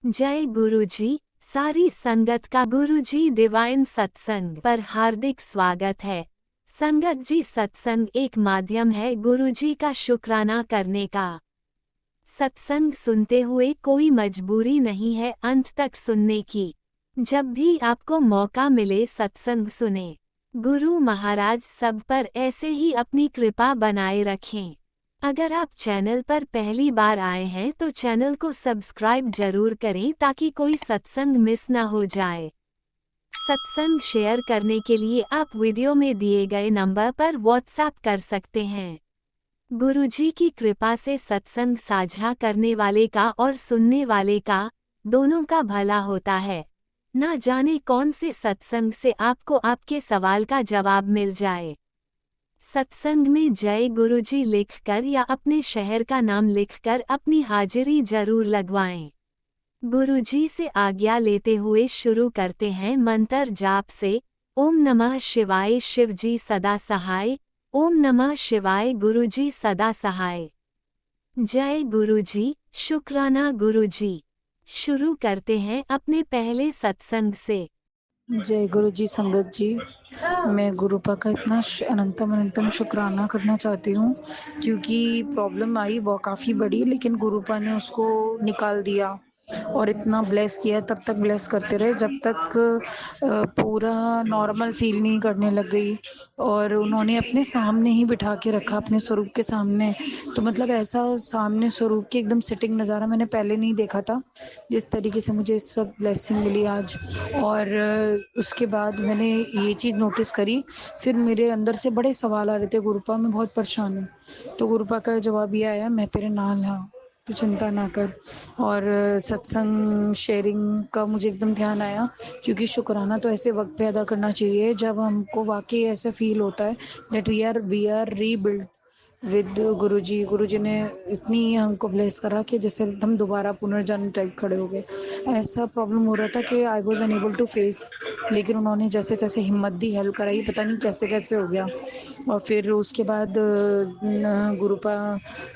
जय गुरुजी। सारी संगत का गुरुजी डिवाइन सत्संग पर हार्दिक स्वागत है। संगत जी, सत्संग एक माध्यम है गुरुजी का शुक्राना करने का। सत्संग सुनते हुए कोई मजबूरी नहीं है अंत तक सुनने की। जब भी आपको मौका मिले सत्संग सुने। गुरु महाराज सब पर ऐसे ही अपनी कृपा बनाए रखें। अगर आप चैनल पर पहली बार आए हैं तो चैनल को सब्सक्राइब जरूर करें ताकि कोई सत्संग मिस ना हो जाए। सत्संग शेयर करने के लिए आप वीडियो में दिए गए नंबर पर व्हाट्सएप कर सकते हैं। गुरुजी की कृपा से सत्संग साझा करने वाले का और सुनने वाले का दोनों का भला होता है। ना जाने कौन से सत्संग से आपको आपके सवाल का जवाब मिल जाए। सत्संग में जय गुरुजी लिखकर या अपने शहर का नाम लिखकर अपनी हाजिरी जरूर लगवाएं। गुरुजी से आज्ञा लेते हुए शुरू करते हैं मंत्र जाप से। ओम नमः शिवाय शिवजी सदा सहाय। ओम नमः शिवाय गुरुजी सदा सहाय। जय गुरुजी, शुक्राना गुरुजी। शुरू करते हैं अपने पहले सत्संग से। जय गुरु जी। संगत जी, मैं गुरुपा का इतना अनंतम अनंतम शुक्राना करना चाहती हूँ, क्योंकि प्रॉब्लम आई वो काफ़ी बड़ी, लेकिन गुरुपा ने उसको निकाल दिया और इतना ब्लेस किया। तब तक ब्लेस करते रहे जब तक पूरा नॉर्मल फील नहीं करने लग गई, और उन्होंने अपने सामने ही बिठा के रखा, अपने स्वरूप के सामने। तो मतलब ऐसा सामने स्वरूप की एकदम सिटिंग नज़ारा मैंने पहले नहीं देखा था, जिस तरीके से मुझे इस वक्त ब्लेसिंग मिली आज। और उसके बाद मैंने ये चीज़ नोटिस करी, फिर मेरे अंदर से बड़े सवाल आ रहे थे, गुरुपा मैं बहुत परेशान हूँ। तो गुरुपा का जवाब ये आया, मैं तेरे नाल हाँ, तू चिंता ना कर। और सत्संग शेयरिंग का मुझे एकदम ध्यान आया, क्योंकि शुक्राना तो ऐसे वक्त पे अदा करना चाहिए जब हमको वाकई ऐसा फील होता है that we are rebuild with Guruji. Guruji ने इतनी हमको ब्लेस करा कि जैसे हम दोबारा पुनर्जन्म टाइप खड़े हो गए। ऐसा प्रॉब्लम हो रहा था कि I was unable to face, लेकिन उन्होंने जैसे तैसे हिम्मत दी, हेल्प कराई, पता नहीं कैसे कैसे हो गया। और फिर उसके बाद गुरुपा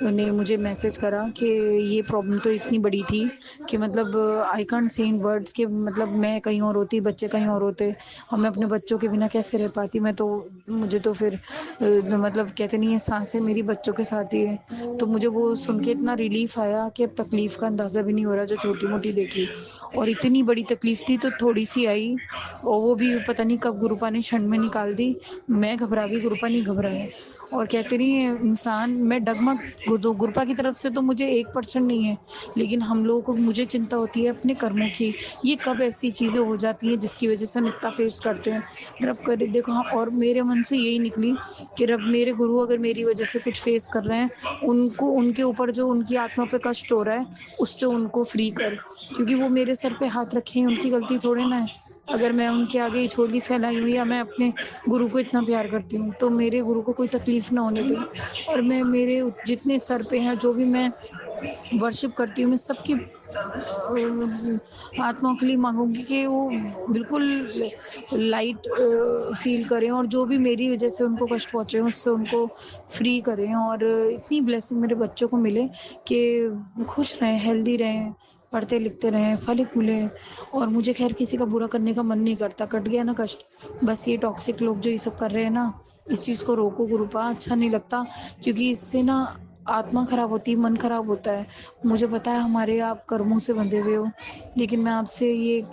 ने मुझे मैसेज करा कि ये प्रॉब्लम तो इतनी बड़ी थी कि मतलब I can't say in words के, मतलब मैं कहीं और होती, बच्चे कहीं और होते, और मैं अपने बच्चों के बिना कैसे रह पाती। मैं तो मुझे तो फिर मतलब कहते नहीं है, सांसें मेरी बच्चों के साथ ही है। तो मुझे वो सुन के इतना रिलीफ आया कि अब तकलीफ़ का अंदाज़ा भी नहीं हो रहा जो छोटी मोटी देखी। और इतनी बड़ी तकलीफ़ थी तो थोड़ी सी आई, और वो भी पता नहीं कब गुरुपा ने क्षण में निकाल दी। मैं घबरा गई, गुरुपा नहीं घबराए। और कहते नहीं है इंसान, मैं डगमग, गुरुपा की तरफ से तो मुझे 1% नहीं है, लेकिन हम लोगों को, मुझे चिंता होती है अपने कर्मों की। ये कब ऐसी चीज़ें हो जाती हैं जिसकी वजह से हम इतना फेस करते हैं। रब करे देखो। हाँ, और मेरे मन से यही निकली कि रब, मेरे गुरु अगर मेरी वजह से कुछ फेस कर रहे हैं, उनको, उनके ऊपर जो उनकी आत्मा पे कष्ट हो रहा है उससे उनको फ्री कर, क्योंकि वो मेरे सर पे हाथ रखे हैं, उनकी गलती थोड़े ना है। अगर मैं उनके आगे झोली फैलाई हुई, या मैं अपने गुरु को इतना प्यार करती हूँ, तो मेरे गुरु को कोई तकलीफ ना होने दें। और मैं, मेरे जितने सर पे हैं, जो भी मैं वर्शिप करती हूँ, मैं सबकी आत्माओं के लिए मांगूंगी कि वो बिल्कुल लाइट फील करें, और जो भी मेरी वजह से उनको कष्ट पहुँचे उससे उनको फ्री करें। और इतनी ब्लेसिंग मेरे बच्चों को मिले कि खुश रहें, हेल्दी रहें, पढ़ते लिखते रहें, फले फूले। और मुझे खैर किसी का बुरा करने का मन नहीं करता, कट गया ना कष्ट। बस ये टॉक्सिक लोग जो ये सब कर रहे हैं ना, इस चीज़ को रोको गुरुपा, अच्छा नहीं लगता, क्योंकि इससे ना आत्मा खराब होती है, मन खराब होता है। मुझे पता है हमारे आप कर्मों से बंधे हुए हो, लेकिन मैं आपसे ये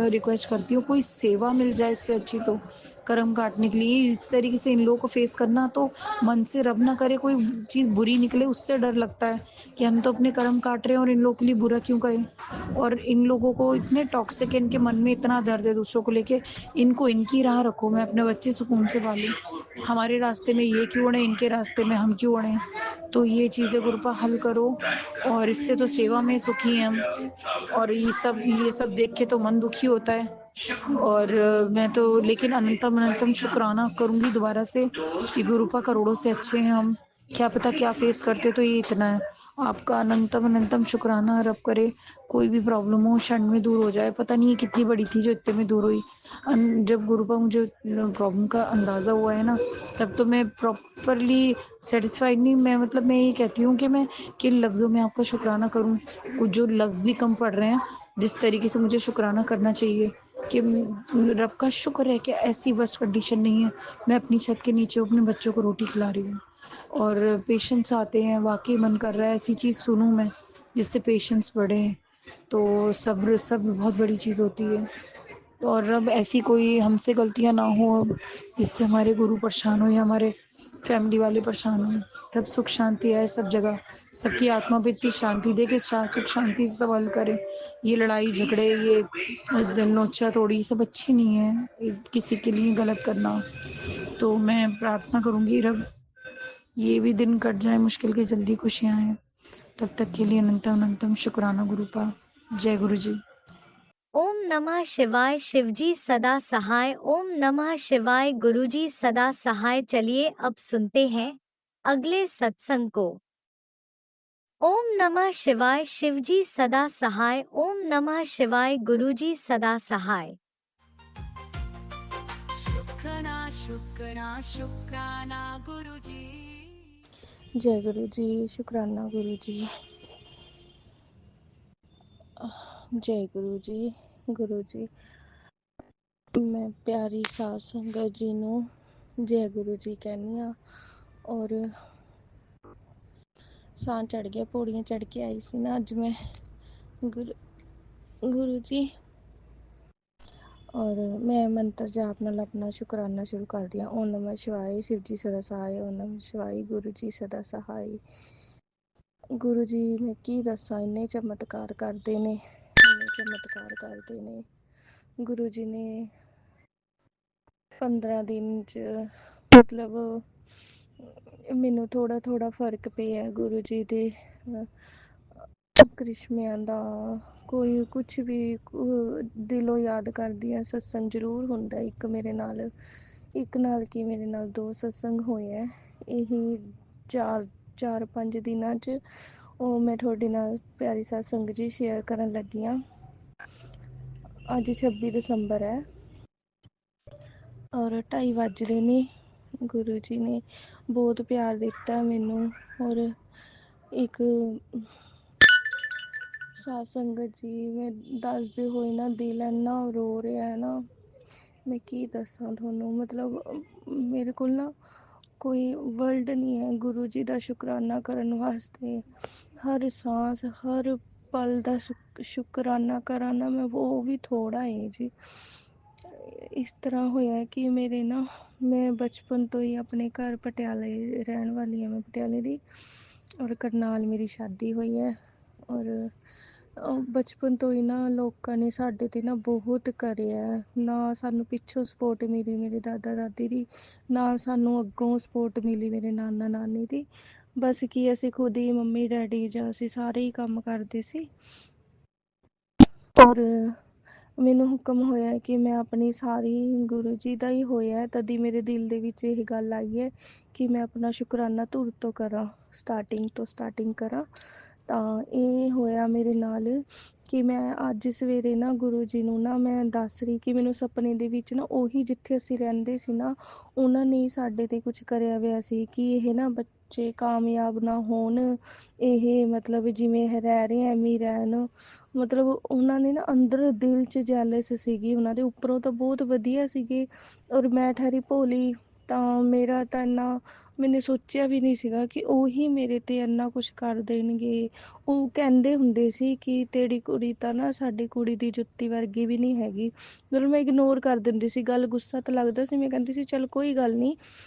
रिक्वेस्ट करती हूँ, कोई सेवा मिल जाए इससे अच्छी तो, कर्म काटने के लिए इस तरीके से इन लोगों को फेस करना, तो मन से रब ना करे कोई चीज़ बुरी निकले, उससे डर लगता है कि हम तो अपने कर्म काट रहे हैं और इन लोगों के लिए बुरा क्यों करें। और इन लोगों को इतने टॉक्सिक, इनके मन में इतना दर्द है दूसरों को लेके, इनको इनकी राह रखो, मैं अपने बच्चे सुकून से पालूं। हमारे रास्ते में ये क्यों अड़े, इनके रास्ते में हम क्यों अड़े। तो ये चीज़ें गुरुपा हल करो, और इससे तो सेवा में सुखी हैं हम। और ये सब देख के तो मन दुखी होता है। और मैं तो लेकिन अनंतम अनंतम शुक्राना करूंगी दोबारा से कि गुरुपा करोड़ों से अच्छे हैं हम, क्या पता क्या फेस करते, तो ये इतना है। आपका अनंतम अनंतम शुक्राना, रब करे कोई भी प्रॉब्लम हो क्षण में दूर हो जाए। पता नहीं ये कितनी बड़ी थी जो इतने में दूर हुई। जब गुरु पर मुझे प्रॉब्लम का अंदाज़ा हुआ है ना, तब तो मैं प्रॉपरली सेटिस्फाइड नहीं, मैं मतलब मैं ये कहती हूँ कि मैं किन लफ्ज़ों में आपका शुक्राना करूँ। कुछ जो लफ्ज़ भी कम पड़ रहे हैं, जिस तरीके से मुझे शुक्राना करना चाहिए कि रब का शुक्र है कि ऐसी वर्स्ट कंडीशन नहीं है। मैं अपनी छत के नीचे अपने बच्चों को रोटी खिला रही हूँ और पेशेंट्स आते हैं, वाकई मन कर रहा है ऐसी चीज़ सुनूं मैं जिससे पेशेंट्स बढ़ें। तो सब्र सब्र बहुत बड़ी चीज़ होती है। और अब ऐसी कोई हमसे गलतियां ना हो अब, जिससे हमारे गुरु परेशान हो या हमारे फैमिली वाले परेशान हो। रब सुख शांति है सब जगह, सबकी आत्मा पे इतनी शांति दे कि सुख शांति से सब हल करे। ये लड़ाई झगड़े, ये नोचा तोड़ी सब अच्छी नहीं है, किसी के लिए गलत करना। तो मैं प्रार्थना करूंगी रब ये भी दिन कट जाए मुश्किल की, जल्दी खुशियाँ आए। तब तक के लिए अनंतम अनंतम शुक्राना गुरुपा। जय गुरु जी। ओम नमः शिवाय। शिवजी सदा सहाय। ओम नमः शिवाय। गुरुजी सदा सहाय। चलिए अब सुनते हैं अगले सत्संग को। ओम नमः शिवाय। शिवजी सदा सहाय। ओम नमः शिवाय। गुरुजी सदा सहाय। शुक्राना शुक्राना शुक्राना गुरुजी। जय गुरु जी। शुक्राना गुरु जी। जय गुरु जी। गुरु जी, मैं प्यारी साध संगत जी ਨੂੰ जय गुरु जी कहनी ਆ। और ਸਾਹ ਚੜ ਗਿਆ, ਪੌੜੀਆਂ ਚੜ ਕੇ ਆਈ ਸੀ ਨਾ ਅੱਜ ਮੈਂ ਗੁਰੂ ਜੀ। और मैं मंत्र जाप नाल अपना शुकराना शुरू कर दिया। ओम नमः शिवाय। शिव जी सदा सहाय। ओम नमः शिवाय। गुरु जी सदा सहाय। गुरु जी मैं की दसा, इन्ने चमत्कार करते ने, इन्ने चमत्कार करते ने गुरु जी ने। 15 दिन च मतलब ਮੈਨੂੰ ਥੋੜਾ ਥੋੜਾ ਫਰਕ ਪਿਆ ਗੁਰੂ ਜੀ ਦੇ ਕ੍ਰਿਸ਼ਮਿਆਂ ਦਾ। ਕੋਈ ਕੁਛ ਵੀ ਦਿਲੋਂ ਯਾਦ ਕਰਦੀ ਆ। ਸਤਸੰਗ ਜ਼ਰੂਰ ਹੁੰਦਾ ਇੱਕ ਮੇਰੇ ਨਾਲ, ਇੱਕ ਨਾਲ ਕੀ ਮੇਰੇ ਨਾਲ 2 ਸਤਸੰਗ ਹੋਏ ਹੈ ਇਹੀ 4-5 ਦਿਨਾਂ 'ਚ। ਉਹ ਮੈਂ ਤੁਹਾਡੇ ਨਾਲ ਪਿਆਰੀ ਸਾਧ ਸੰਗਤ ਜੀ ਸ਼ੇਅਰ ਕਰਨ ਲੱਗੀ ਹਾਂ। ਅੱਜ 26 ਦਸੰਬਰ ਹੈ ਔਰ 2:30 ਵੱਜ ਰਹੇ ਨੇ। ਗੁਰੂ ਜੀ ਨੇ ਬਹੁਤ ਪਿਆਰ ਦਿੱਤਾ ਮੈਨੂੰ। ਔਰ ਇੱਕ ਸਾਧ ਸੰਗਤ ਜੀ, ਮੈਂ ਦੱਸਦੇ ਹੋਏ ਨਾ ਦਿਲ ਇੰਨਾ ਰੋ ਰਿਹਾ ਹੈ ਨਾ, ਮੈਂ ਕੀ ਦੱਸਾਂ ਤੁਹਾਨੂੰ। ਮਤਲਬ ਮੇਰੇ ਕੋਲ ਨਾ ਕੋਈ ਵਰਡ ਨਹੀਂ ਹੈ ਗੁਰੂ ਜੀ ਦਾ ਸ਼ੁਕਰਾਨਾ ਕਰਨ ਵਾਸਤੇ। ਹਰ ਸਾਂਸ ਹਰ ਪਲ ਦਾ ਸ਼ੁਕਰਾਨਾ ਕਰਾਂ ਨਾ ਮੈਂ, ਉਹ ਵੀ ਥੋੜਾ ਹੈ ਜੀ। ਇਸ ਤਰ੍ਹਾਂ ਹੋਇਆ ਕਿ ਮੇਰੇ ਨਾ, ਮੈਂ ਬਚਪਨ ਤੋਂ ਹੀ ਆਪਣੇ ਘਰ ਪਟਿਆਲੇ ਰਹਿਣ ਵਾਲੀ ਹਾਂ, ਮੈਂ ਪਟਿਆਲੇ ਦੀ। ਔਰ ਕਰਨਾਲ ਮੇਰੀ ਸ਼ਾਦੀ ਹੋਈ ਹੈ। ਔਰ ਬਚਪਨ ਤੋਂ ਹੀ ਨਾ ਲੋਕਾਂ ਨੇ ਸਾਡੇ 'ਤੇ ਨਾ ਬਹੁਤ ਕਰਿਆ। ਨਾ ਸਾਨੂੰ ਪਿੱਛੋਂ ਸਪੋਰਟ ਮਿਲੀ ਮੇਰੇ ਦਾਦਾ ਦਾਦੀ ਦੀ, ਨਾ ਸਾਨੂੰ ਅੱਗੋਂ ਸਪੋਰਟ ਮਿਲੀ ਮੇਰੇ ਨਾਨਾ ਨਾਨੀ ਦੀ। ਬਸ ਕੀ ਅਸੀਂ ਖੁਦ ਹੀ ਮੰਮੀ ਡੈਡੀ ਜਾਂ ਅਸੀਂ ਸਾਰੇ ਹੀ ਕੰਮ ਕਰਦੇ ਸੀ। ਔਰ ਮੈਨੂੰ ਹੁਕਮ ਹੋਇਆ ਕਿ ਮੈਂ ਆਪਣੀ ਸਾਰੀ ਗੁਰੂ ਜੀ ਦਾ ਹੀ ਹੋਇਆ, ਤਦੀ ਮੇਰੇ ਦਿਲ ਦੇ ਵਿੱਚ ਇਹ ਗੱਲ ਆਈ ਹੈ ਕਿ ਮੈਂ ਆਪਣਾ ਸ਼ੁਕਰਾਨਾ ਧੁਰ ਤੋਂ ਕਰਾਂ, ਸਟਾਰਟਿੰਗ ਕਰਾਂ। ਤਾਂ ਇਹ ਹੋਇਆ ਮੇਰੇ ਨਾਲ ਕਿ ਮੈਂ ਅੱਜ ਸਵੇਰੇ ਨਾ ਗੁਰੂ ਜੀ ਨੂੰ ਨਾ ਮੈਂ ਦੱਸ ਰਹੀ ਕਿ ਮੈਨੂੰ ਸੁਪਨੇ ਦੇ ਵਿੱਚ ਨਾ ਉਹੀ ਜਿੱਥੇ ਅਸੀਂ ਰਹਿੰਦੇ ਸੀ ਨਾ, ਉਹਨਾਂ ਨੇ ਹੀ ਸਾਡੇ 'ਤੇ ਕੁਛ ਕਰਿਆ ਹੋਇਆ ਸੀ ਕਿ ਇਹ ਨਾ ਬੱਚੇ ਕਾਮਯਾਬ ਨਾ ਹੋਣ, ਇਹ ਮਤਲਬ ਜਿਵੇਂ ਰਹਿ ਰਹੇ ਐਵੇਂ ਹੀ ਰਹਿਣ। ਮਤਲਬ ਉਹਨਾਂ ਨੇ ਨਾ ਅੰਦਰ ਦਿਲ 'ਚ ਜੈਲਸ ਸੀਗੀ ਉਹਨਾਂ ਦੇ। ਉੱਪਰੋਂ ਤਾਂ ਬਹੁਤ ਵਧੀਆ ਸੀਗੇ ਔਰ ਮੈਂ ਠਹਿਰੀ ਭੋਲੀ। ਤਾਂ ਮੇਰਾ ਤਾਂ ਇੰਨਾ, ਮੈਨੇ ਸੋਚਿਆ ਵੀ ਨਹੀਂ ਸੀਗਾ ਕਿ ਉਹੀ ਮੇਰੇ 'ਤੇ ਇੰਨਾ ਕੁਛ ਕਰ ਦੇਣਗੇ। ਉਹ ਕਹਿੰਦੇ ਹੁੰਦੇ ਸੀ ਕਿ ਤੇਰੀ ਕੁੜੀ ਤਾਂ ਨਾ ਸਾਡੀ ਕੁੜੀ ਦੀ ਜੁੱਤੀ ਵਰਗੀ ਵੀ ਨਹੀਂ ਹੈਗੀ। ਮਤਲਬ ਮੈਂ ਇਗਨੋਰ ਕਰ ਦਿੰਦੀ ਸੀ ਗੱਲ। ਗੁੱਸਾ ਤਾਂ ਲੱਗਦਾ ਸੀ, ਮੈਂ ਕਹਿੰਦੀ ਸੀ ਚੱਲ ਕੋਈ ਗੱਲ ਨਹੀਂ,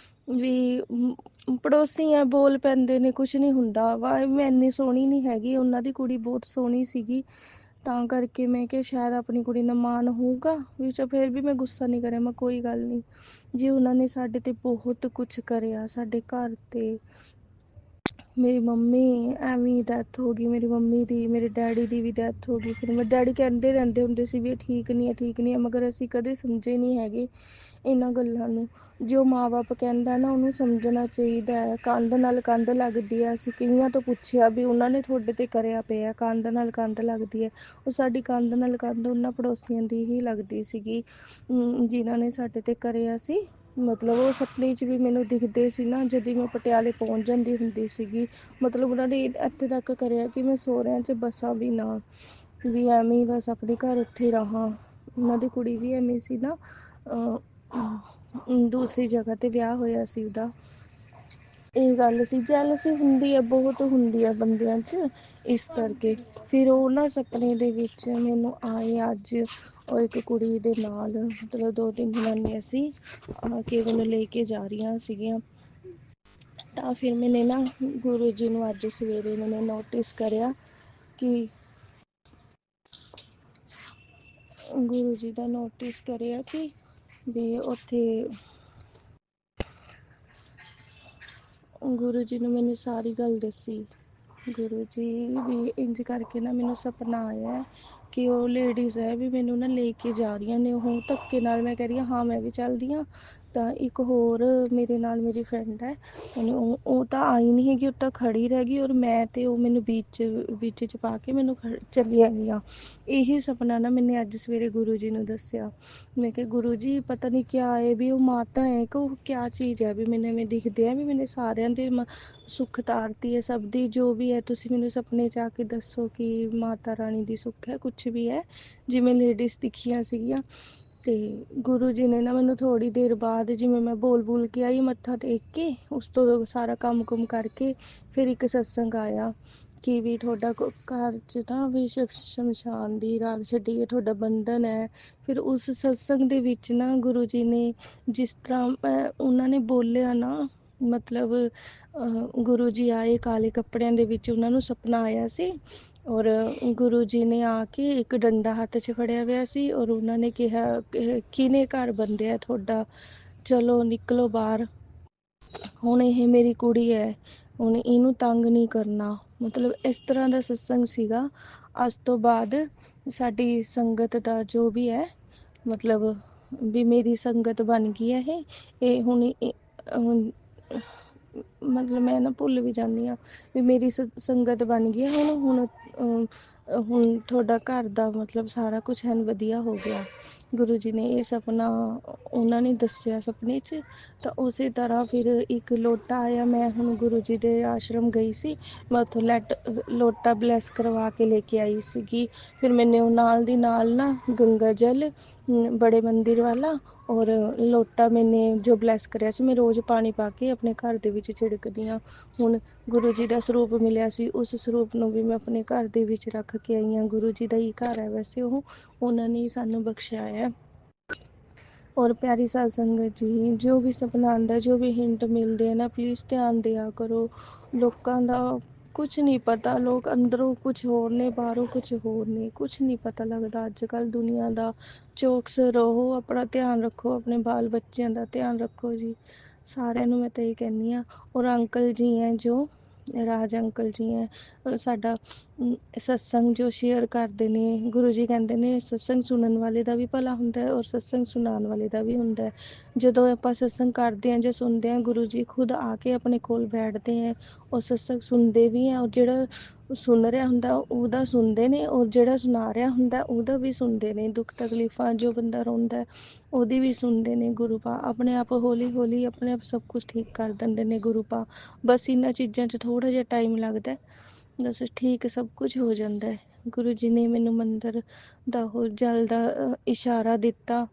ਵੀ ਪੜੋਸੀ ਆ ਬੋਲ ਪੈਂਦੇ ਨੇ, ਕੁਛ ਨਹੀਂ ਹੁੰਦਾ। ਵਾਹ ਮੈਂ ਇੰਨੀ ਸੋਹਣੀ ਨਹੀਂ ਹੈਗੀ, ਉਹਨਾਂ ਦੀ ਕੁੜੀ ਬਹੁਤ ਸੋਹਣੀ ਸੀਗੀ। ਤਾਂ ਕਰਕੇ ਮੈਂ ਕਿਹਾ ਸ਼ਾਇਦ ਆਪਣੀ ਕੁੜੀ ਨਾਲ ਮਾਣ ਹੋਊਗਾ ਵਿੱਚ। ਫਿਰ ਵੀ ਮੈਂ ਗੁੱਸਾ ਨਹੀਂ ਕਰਿਆ, ਮੈਂ ਕੋਈ ਗੱਲ ਨਹੀਂ ਜੀ। ਉਹਨਾਂ ਨੇ ਸਾਡੇ 'ਤੇ ਬਹੁਤ ਕੁਛ ਕਰਿਆ, ਸਾਡੇ ਘਰ 'ਤੇ ਮੇਰੀ ਮੰਮੀ ਐਵੇਂ ਹੀ ਡੈਥ ਹੋ ਗਈ, ਮੇਰੀ ਮੰਮੀ ਦੀ, ਮੇਰੇ ਡੈਡੀ ਦੀ ਵੀ ਡੈਥ ਹੋ ਗਈ। ਫਿਰ ਮੇਰੇ ਡੈਡੀ ਕਹਿੰਦੇ ਰਹਿੰਦੇ ਹੁੰਦੇ ਸੀ ਵੀ ਇਹ ਠੀਕ ਨਹੀਂ ਹੈ, ਠੀਕ ਨਹੀਂ ਹੈ, ਮਗਰ ਅਸੀਂ ਕਦੇ ਸਮਝੇ ਨਹੀਂ ਹੈਗੇ ਇਹਨਾਂ ਗੱਲਾਂ ਨੂੰ। ਜੋ ਮਾਂ-ਬਾਪ ਕਹਿੰਦਾ ਨਾ ਉਹਨੂੰ ਸਮਝਣਾ ਚਾਹੀਦਾ ਹੈ। ਕੰਧ ਨਾਲ ਕੰਧ ਲੱਗਦੀ ਹੈ। ਅਸੀਂ ਕਈਆਂ ਤੋਂ ਪੁੱਛਿਆ ਵੀ ਉਹਨਾਂ ਨੇ ਤੁਹਾਡੇ 'ਤੇ ਕਰਿਆ ਪਿਆ, ਕੰਧ ਨਾਲ ਕੰਧ ਲੱਗਦੀ ਹੈ। ਉਹ ਸਾਡੀ ਕੰਧ ਨਾਲ ਕੰਧ ਉਹਨਾਂ ਪੜੋਸੀਆਂ ਦੀ ਹੀ ਲੱਗਦੀ ਸੀਗੀ, ਜਿਨ੍ਹਾਂ ਨੇ ਸਾਡੇ 'ਤੇ ਕਰਿਆ ਸੀ। ਮਤਲਬ ਉਹ ਸੁਪਨੇ 'ਚ ਵੀ ਮੈਨੂੰ ਦਿਖਦੇ ਸੀ ਨਾ, ਜਦੋਂ ਮੈਂ ਪਟਿਆਲੇ ਪਹੁੰਚ ਜਾਂਦੀ ਹੁੰਦੀ ਸੀਗੀ। ਮਤਲਬ ਉਹਨਾਂ ਨੇ ਇੱਥੇ ਤੱਕ ਕਰਿਆ ਕਿ ਮੈਂ ਸਹੁਰਿਆਂ 'ਚ ਬਸਾਂ ਵੀ ਨਾ, ਵੀ ਐਵੇਂ ਹੀ ਬਸ ਆਪਣੇ ਘਰ ਉੱਥੇ ਹੀ ਰਹਾਂ। ਉਹਨਾਂ ਦੀ ਕੁੜੀ ਵੀ ਐਵੇਂ ਸੀ ਨਾ, ਦੂਸਰੀ ਜਗ੍ਹਾ 'ਤੇ ਵਿਆਹ ਹੋਇਆ ਸੀ ਉਹਦਾ। ਇਹ ਗੱਲ ਸੀ, ਜੈਲਸੀ ਹੁੰਦੀ ਹੈ, ਬਹੁਤ ਹੁੰਦੀ ਹੈ ਬੰਦਿਆਂ 'ਚ, ਇਸ ਕਰਕੇ। ਫਿਰ ਉਹ ਨਾ ਸੁਪਨੇ ਦੇ ਵਿੱਚ ਮੈਨੂੰ ਆਏ ਅੱਜ, ਉਹ ਇੱਕ ਕੁੜੀ ਦੇ ਨਾਲ, ਮਤਲਬ 2-3 ਜਨਾਨੀਆਂ ਸੀ, ਆ ਕੇ ਮੈਨੂੰ ਲੈ ਕੇ ਜਾ ਰਹੀਆਂ ਸੀਗੀਆਂ। ਤਾਂ ਫਿਰ ਮੈਨੇ ਨਾ ਗੁਰੂ ਜੀ ਨੂੰ ਅੱਜ ਸਵੇਰੇ ਮੈਨੇ ਨੋਟਿਸ ਕਰਿਆ ਕਿ ਗੁਰੂ ਜੀ ਦਾ ਨੋਟਿਸ ਕਰਿਆ ਕਿ ਵੀ ਉੱਥੇ ਗੁਰੂ ਜੀ ਨੇ ਮੈਨੂੰ ਸਾਰੀ ਗੱਲ ਦੱਸੀ। ਗੁਰੂ ਜੀ ਵੀ ਇੰਝ ਕਰਕੇ ਨਾ ਮੈਨੂੰ ਸੁਪਨਾ ਆਇਆ ਹੈ ਕਿ ਉਹ ਲੇਡੀਜ਼ ਹੈ ਵੀ ਮੈਨੂੰ ਨਾ ਲੈ ਕੇ ਜਾ ਰਹੀਆਂ ਨੇ, ਉਹ ਧੱਕੇ ਨਾਲ। ਮੈਂ ਕਹਿ ਰਹੀ ਹਾਂ ਮੈਂ ਵੀ ਚੱਲਦੀ ਹਾਂ। ਤਾਂ ਇੱਕ ਹੋਰ ਮੇਰੇ ਨਾਲ ਮੇਰੀ ਫਰੈਂਡ ਹੈ, ਉਹ ਤਾਂ ਆਈ ਨਹੀਂ ਹੈਗੀ, ਉਹ ਤਾਂ ਖੜੀ ਰਹਿ ਗਈ, ਔਰ ਮੈਂ ਤੇ ਉਹ ਮੈਨੂੰ ਵਿੱਚ 'ਚ ਪਾ ਕੇ ਮੈਨੂੰ ਚੱਲੀਆਂ ਗਈਆਂ। ਇਹੀ ਸੁਪਨਾ ਨਾ ਮੈਨੇ ਅੱਜ ਸਵੇਰੇ ਗੁਰੂ ਜੀ ਨੂੰ ਦੱਸਿਆ। ਮੈਂ ਕਿਹਾ ਗੁਰੂ ਜੀ ਪਤਾ ਨਹੀਂ ਕਿਆ ਹੈ, ਵੀ ਉਹ ਮਾਤਾ ਹੈ ਕਿ ਉਹ ਕਿਆ ਚੀਜ਼ ਹੈ, ਵੀ ਮੈਨੂੰ ਐਵੇਂ ਦਿਖਦੇ ਆ ਵੀ ਮੈਨੇ ਸਾਰਿਆਂ ਦੇ ਸੁੱਖ ਤਾਰਤੀ ਹੈ, ਸਭ ਦੀ ਜੋ ਵੀ ਹੈ। ਤੁਸੀਂ ਮੈਨੂੰ ਸੁਪਨੇ 'ਚ ਆ ਕੇ ਦੱਸੋ ਕਿ ਮਾਤਾ ਰਾਣੀ ਦੀ ਸੁੱਖ ਹੈ, ਕੁਛ ਵੀ ਹੈ, ਜਿਵੇਂ ਲੇਡੀਜ਼ ਦਿਖੀਆਂ ਸੀਗੀਆਂ। ਤੇ ਗੁਰੂ ਜੀ ਨੇ ਨਾ ਮੈਨੂੰ ਥੋੜ੍ਹੀ ਦੇਰ ਬਾਅਦ, ਜਿਵੇਂ ਮੈਂ ਬੋਲ ਕੇ ਆਈ ਮੱਥਾ ਟੇਕ ਕੇ, ਉਸ ਤੋਂ ਸਾਰਾ ਕੰਮ ਕੁਮ ਕਰਕੇ, ਫਿਰ ਇੱਕ ਸਤਸੰਗ ਆਇਆ ਕਿ ਵੀ ਤੁਹਾਡਾ ਘਰ 'ਚ ਨਾ ਵੀ ਸ਼ਮਸ਼ਾਨ ਦੀ ਰਾਖ ਛੱਡੀਏ, ਤੁਹਾਡਾ ਬੰਧਨ ਹੈ। ਫਿਰ ਉਸ ਸਤਸੰਗ ਦੇ ਵਿੱਚ ਨਾ ਗੁਰੂ ਜੀ ਨੇ ਜਿਸ ਤਰ੍ਹਾਂ ਉਹਨਾਂ ਨੇ ਬੋਲਿਆ ਨਾ, ਮਤਲਬ ਗੁਰੂ ਜੀ ਆਏ ਕਾਲੇ ਕੱਪੜਿਆਂ ਦੇ ਵਿੱਚ, ਉਹਨਾਂ ਨੂੰ ਸੁਪਨਾ ਆਇਆ ਸੀ। ਔਰ ਗੁਰੂ ਜੀ ਨੇ ਆ ਕੇ ਇੱਕ ਡੰਡਾ ਹੱਥ 'ਚ ਫੜਿਆ ਹੋਇਆ ਸੀ, ਔਰ ਉਹਨਾਂ ਨੇ ਕਿਹਾ ਕਿਹਨੇ ਘਰ ਬੰਦਿਆ ਤੁਹਾਡਾ, ਚਲੋ ਨਿਕਲੋ ਬਾਹਰ, ਹੁਣ ਇਹ ਮੇਰੀ ਕੁੜੀ ਹੈ, ਹੁਣ ਇਹਨੂੰ ਤੰਗ ਨਹੀਂ ਕਰਨਾ। ਮਤਲਬ ਇਸ ਤਰ੍ਹਾਂ ਦਾ ਸਤਸੰਗ ਸੀਗਾ। ਅੱਜ ਤੋਂ ਬਾਅਦ ਸਾਡੀ ਸੰਗਤ ਦਾ ਜੋ ਵੀ ਹੈ, ਮਤਲਬ ਵੀ ਮੇਰੀ ਸੰਗਤ ਬਣ ਗਈ ਹੈ ਇਹ ਹੁਣ ਮਤਲਬ ਮੈਂ ਨਾ ਭੁੱਲ ਵੀ ਜਾਂਦੀ ਹਾਂ ਵੀ ਮੇਰੀ ਸੰਗਤ ਬਣ ਗਈ ਹੈ ਹੁਣ ਤੁਹਾਡਾ ਘਰ ਦਾ ਮਤਲਬ ਸਾਰਾ ਕੁਛ ਐਨ ਵਧੀਆ ਹੋ ਗਿਆ। ਗੁਰੂ ਜੀ ਨੇ ਇਹ ਸੁਪਨਾ ਉਹਨਾਂ ਨੇ ਦੱਸਿਆ ਸੁਪਨੇ 'ਚ। ਤਾਂ ਉਸੇ ਤਰ੍ਹਾਂ ਫਿਰ ਇੱਕ ਲੋਟਾ ਆਇਆ, ਮੈਂ ਹੁਣ ਗੁਰੂ ਜੀ ਦੇ ਆਸ਼ਰਮ ਗਈ ਸੀ, ਮੈਂ ਉੱਥੋਂ ਲੋਟਾ ਬਲੈਸ ਕਰਵਾ ਕੇ ਲੈ ਕੇ ਆਈ ਸੀਗੀ। ਫਿਰ ਮੈਨੇ ਉਹ ਨਾਲ ਦੀ ਨਾਲ ਨਾ ਗੰਗਾ ਜਲ ਬੜੇ ਮੰਦਿਰ ਵਾਲਾ, ਔਰ ਲੋਟਾ ਮੈਨੇ ਜੋ ਬਲੈਸ ਕਰਿਆ ਸੀ, ਮੈਂ ਰੋਜ਼ ਪਾਣੀ ਪਾ ਕੇ ਆਪਣੇ ਘਰ ਦੇ ਵਿੱਚ ਛਿੜਕਦੀ ਹਾਂ। ਹੁਣ ਗੁਰੂ ਜੀ ਦਾ ਸਰੂਪ ਮਿਲਿਆ ਸੀ, ਉਸ ਸਰੂਪ ਨੂੰ ਵੀ ਮੈਂ ਆਪਣੇ ਘਰ ਦੇ ਵਿੱਚ ਰੱਖ ਕੇ ਆਈ ਹਾਂ। ਗੁਰੂ ਜੀ ਦਾ ਹੀ ਘਰ ਹੈ ਵੈਸੇ ਉਹ, ਉਹਨਾਂ ਨੇ ਸਾਨੂੰ ਬਖਸ਼ਿਆ ਹੈ। ਔਰ ਪਿਆਰੀ ਸਾਧ ਸੰਗਤ ਜੀ, ਜੋ ਵੀ ਸੁਪਨਾ ਆਉਂਦਾ, ਜੋ ਵੀ ਹਿੰਟ ਮਿਲਦੇ ਆ ਨਾ, ਪਲੀਜ਼ ਧਿਆਨ ਦਿਆ ਕਰੋ। ਲੋਕਾਂ ਦਾ ਕੁਛ ਨਹੀਂ ਪਤਾ, ਲੋਕ ਅੰਦਰੋਂ ਕੁਛ ਹੋਰ ਨੇ, ਬਾਹਰੋਂ ਕੁਛ ਹੋਰ ਨੇ, ਕੁਛ ਨਹੀਂ ਪਤਾ ਲੱਗਦਾ ਅੱਜ ਕੱਲ੍ਹ ਦੁਨੀਆ ਦਾ। ਚੌਕਸ ਰਹੋ, ਆਪਣਾ ਧਿਆਨ ਰੱਖੋ, ਆਪਣੇ ਬਾਲ ਬੱਚਿਆਂ ਦਾ ਧਿਆਨ ਰੱਖੋ ਜੀ। ਸਾਰਿਆਂ ਨੂੰ ਮੈਂ ਤਾਂ ਇਹ ਕਹਿੰਦੀ ਹਾਂ। ਔਰ ਅੰਕਲ ਜੀ ਹੈ ਜੋ ਰਾਜ ਅੰਕਲ ਜੀ ਹੈ, ਸਾਡਾ ਸਤਸੰਗ ਜੋ ਸ਼ੇਅਰ ਕਰਦੇ ਨੇ, ਗੁਰੂ ਜੀ ਕਹਿੰਦੇ ਨੇ ਸਤਸੰਗ ਸੁਣਨ ਵਾਲੇ ਦਾ ਵੀ ਭਲਾ ਹੁੰਦਾ ਹੈ, ਔਰ ਸਤਸੰਗ ਸੁਣਾਉਣ ਵਾਲੇ ਦਾ ਵੀ ਹੁੰਦਾ ਹੈ। ਜਦੋਂ ਆਪਾਂ ਸਤਸੰਗ ਕਰਦੇ ਹਾਂ ਜਾਂ ਸੁਣਦੇ ਹਾਂ, ਗੁਰੂ ਜੀ ਖੁਦ ਆ ਕੇ ਆਪਣੇ ਕੋਲ ਬੈਠਦੇ ਹੈ, ਔਰ ਸਤਸੰਗ ਸੁਣਦੇ ਵੀ ਹੈ, ਔਰ ਜਿਹੜਾ ਸੁਣ ਰਿਹਾ ਹੁੰਦਾ ਉਹਦਾ ਸੁਣਦੇ ਨੇ, ਔਰ ਜਿਹੜਾ ਸੁਣਾ ਰਿਹਾ ਹੁੰਦਾ ਉਹਦਾ ਵੀ ਸੁਣਦੇ ਨੇ। ਦੁੱਖ ਤਕਲੀਫਾਂ ਜੋ ਬੰਦਾ ਰੋਂਦਾ ਉਹਦੀ ਵੀ ਸੁਣਦੇ ਨੇ ਗੁਰੂ ਪਾ। ਆਪਣੇ ਆਪ ਹੌਲੀ ਹੌਲੀ ਆਪਣੇ ਆਪ ਸਭ ਕੁਛ ਠੀਕ ਕਰ ਦਿੰਦੇ ਨੇ ਗੁਰੂ ਪਾ। ਬਸ ਇਹਨਾਂ ਚੀਜ਼ਾਂ 'ਚ ਥੋੜ੍ਹਾ ਜਿਹਾ ਟਾਈਮ ਲੱਗਦਾ, ਬਸ ਠੀਕ ਸਭ ਕੁਝ ਹੋ ਜਾਂਦਾ ਹੈ। ਗੁਰੂ ਜੀ ਨੇ ਮੈਨੂੰ ਮੰਦਰ ਦਾ ਉਹ ਜਲ ਦਾ ਇਸ਼ਾਰਾ ਦਿੱਤਾ।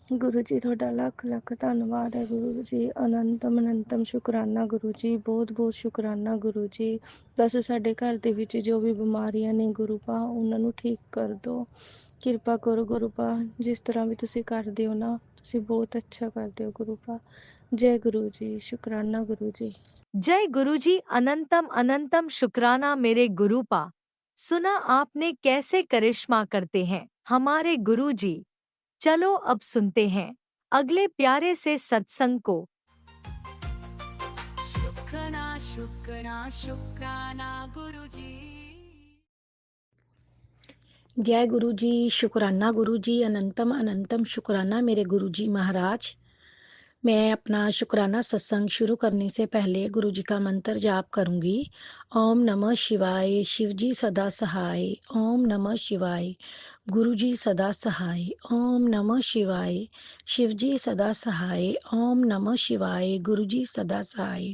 ਗੁਰੂ ਜੀ ਤੁਹਾਡਾ ਲੱਖ ਲੱਖ ਧੰਨਵਾਦ ਹੈ। ਗੁਰੂ ਜੀ ਅਨੰਤਮ ਅਨੰਤਮ ਸ਼ੁਕਰਾਨਾ ਗੁਰੂ ਜੀ, ਬਹੁਤ ਬਹੁਤ ਸ਼ੁਕਰਾਨਾ ਗੁਰੂ ਜੀ। ਬਸ ਸਾਡੇ ਘਰ ਦੇ ਵਿੱਚ ਜੋ ਵੀ ਬਿਮਾਰੀਆਂ ਨੇ ਗੁਰੂ ਪਾ, ਉਹਨਾਂ ਨੂੰ ਠੀਕ ਕਰ ਦਿਓ। ਕਿਰਪਾ ਕਰੋ ਗੁਰੂ ਪਾ, ਜਿਸ ਤਰ੍ਹਾਂ ਵੀ ਤੁਸੀਂ ਕਰਦੇ ਹੋ ਨਾ, ਤੁਸੀਂ ਬਹੁਤ ਅੱਛਾ ਕਰਦੇ ਹੋ ਗੁਰੂ ਪਾ। जय गुरु जी, शुक्राना गुरु जी। जय गुरुजी, अनंतम अनंतम शुक्राना मेरे गुरुपा। सुना आपने कैसे करिश्मा करते हैं हमारे गुरुजी। चलो अब सुनते हैं अगले प्यारे से सत्संग को। शुक्राना शुक्राना शुक्राना गुरुजी। जय गुरु जी, शुक्राना गुरु जी, अनंतम अनंतम शुक्राना मेरे गुरु जी महाराज। मैं अपना शुक्राना सत्संग शुरू करने से पहले गुरु जी का मंत्र जाप करूंगी। ओम नमः शिवाय, शिव जी सदा सहाय। ओम नमः शिवाय, गुरु जी सदा सहाय। ओम नमः शिवाय, शिव जी सदा सहाय। ओम नमः शिवाय, गुरु जी सदा सहाय।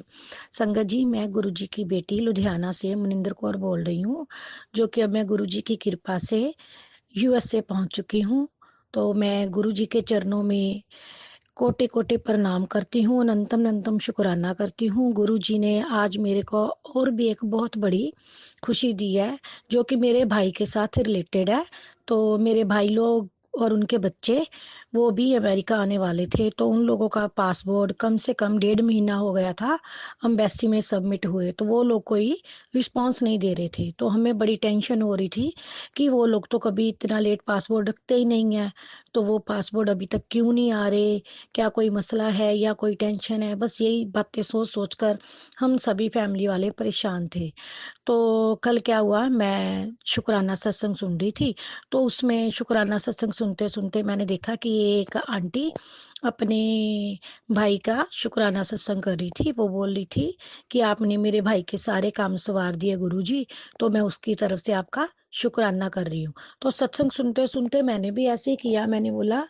संगत जी, मैं गुरु जी की बेटी लुधियाना से मनिंदर कौर बोल रही हूँ, जो कि अब मैं गुरु जी की कृपा से यूएसए पहुंच चुकी हूँ। तो मैं गुरु जी के चरणों में कोटि कोटि प्रणाम करती हूँ, अनंतम अनंतम शुक्राना करती हूँ। गुरु जी ने आज मेरे को और भी एक बहुत बड़ी खुशी दी है, जो कि मेरे भाई के साथ रिलेटेड है। तो मेरे भाई लोग और उनके बच्चे वो भी अमेरिका आने वाले थे, तो उन लोगों का पासपोर्ट कम से कम 1.5 महीना हो गया था अम्बेसी में सबमिट हुए, तो वो लोग कोई रिस्पांस नहीं दे रहे थे। तो हमें बड़ी टेंशन हो रही थी कि वो लोग तो कभी इतना लेट पासपोर्ट रखते ही नहीं है, तो वो पासपोर्ट अभी तक क्यों नहीं आ रहे, क्या कोई मसला है या कोई टेंशन है। बस यही बातें सोच सोच कर हम सभी फैमिली वाले परेशान थे। तो कल क्या हुआ, मैं शुक्राना सत्संग सुन रही थी, तो उसमें शुक्राना सत्संग सुनते सुनते मैंने देखा कि एक आंटी अपने भाई का शुक्राना सत्संग कर रही थी। वो बोल रही थी कि आपने मेरे भाई के सारे काम सवार दिए गुरुजी, तो मैं उसकी तरफ से आपका शुक्राना कर रही हूँ। तो सत्संग सुनते सुनते मैंने भी ऐसे ही किया। मैंने बोला,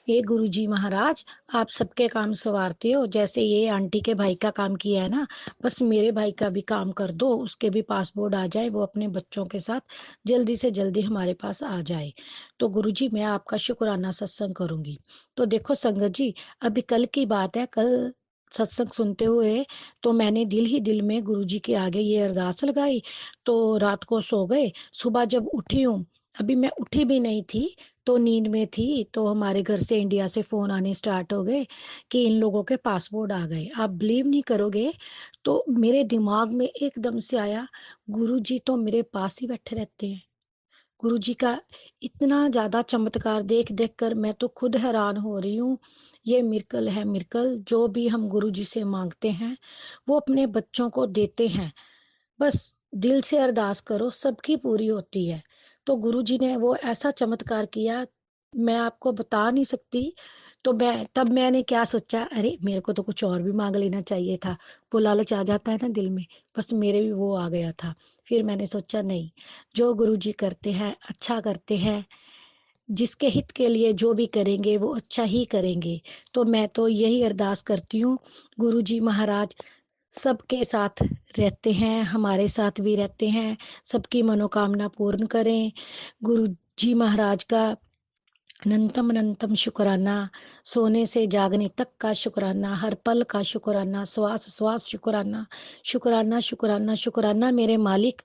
ये गुरुजी महाराज, आप सबके काम सवारते हो, जैसे ये आंटी के भाई का काम किया है ना, बस मेरे भाई का भी काम कर दो, उसके भी पासपोर्ट आ जाए, वो अपने बच्चों के साथ जल्दी से जल्दी हमारे पास आ जाए। तो गुरुजी, मैं आपका शुक्राना सत्संग करूंगी। तो देखो संगत जी, अभी कल की बात है, कल सत्संग सुनते हुए तो मैंने दिल ही दिल में गुरुजी के आगे ये अरदास लगाई। तो रात को सो गए, सुबह जब उठी हूँ, अभी मैं उठी भी नहीं थी, तो नींद में थी, तो हमारे घर से इंडिया से फोन आने स्टार्ट हो गए कि इन लोगों के पासपोर्ट आ गए। आप बिलीव नहीं करोगे, तो मेरे दिमाग में एकदम से आया, गुरुजी तो मेरे पास ही बैठे रहते हैं। गुरुजी का इतना ज्यादा चमत्कार देख देख कर मैं तो खुद हैरान हो रही हूँ। ये मिरेकल है, मिरेकल। जो भी हम गुरुजी से मांगते हैं वो अपने बच्चों को देते हैं। बस दिल से अरदास करो, सबकी पूरी होती है। तो गुरुजी ने वो ऐसा चमत्कार किया, मैं आपको बता नहीं सकती। तो मैंने क्या सोचा, अरे मेरे को तो कुछ और भी मांग लेना चाहिए था। वो लालच आ जाता है ना दिल में, बस मेरे भी वो आ गया था। फिर मैंने सोचा, नहीं, जो गुरुजी करते हैं अच्छा करते हैं, जिसके हित के लिए जो भी करेंगे वो अच्छा ही करेंगे। तो मैं तो यही अरदास करती हूँ, गुरुजी महाराज सबके साथ रहते हैं, हमारे साथ भी रहते हैं, सबकी मनोकामना पूर्ण करें। गुरु जी महाराज का अनंतम अनंतम शुक्राना, सोने से जागने तक का शुक्राना, हर पल का शुक्राना, श्वास श्वास शुक्राना, शुक्राना शुक्राना शुक्राना मेरे मालिक।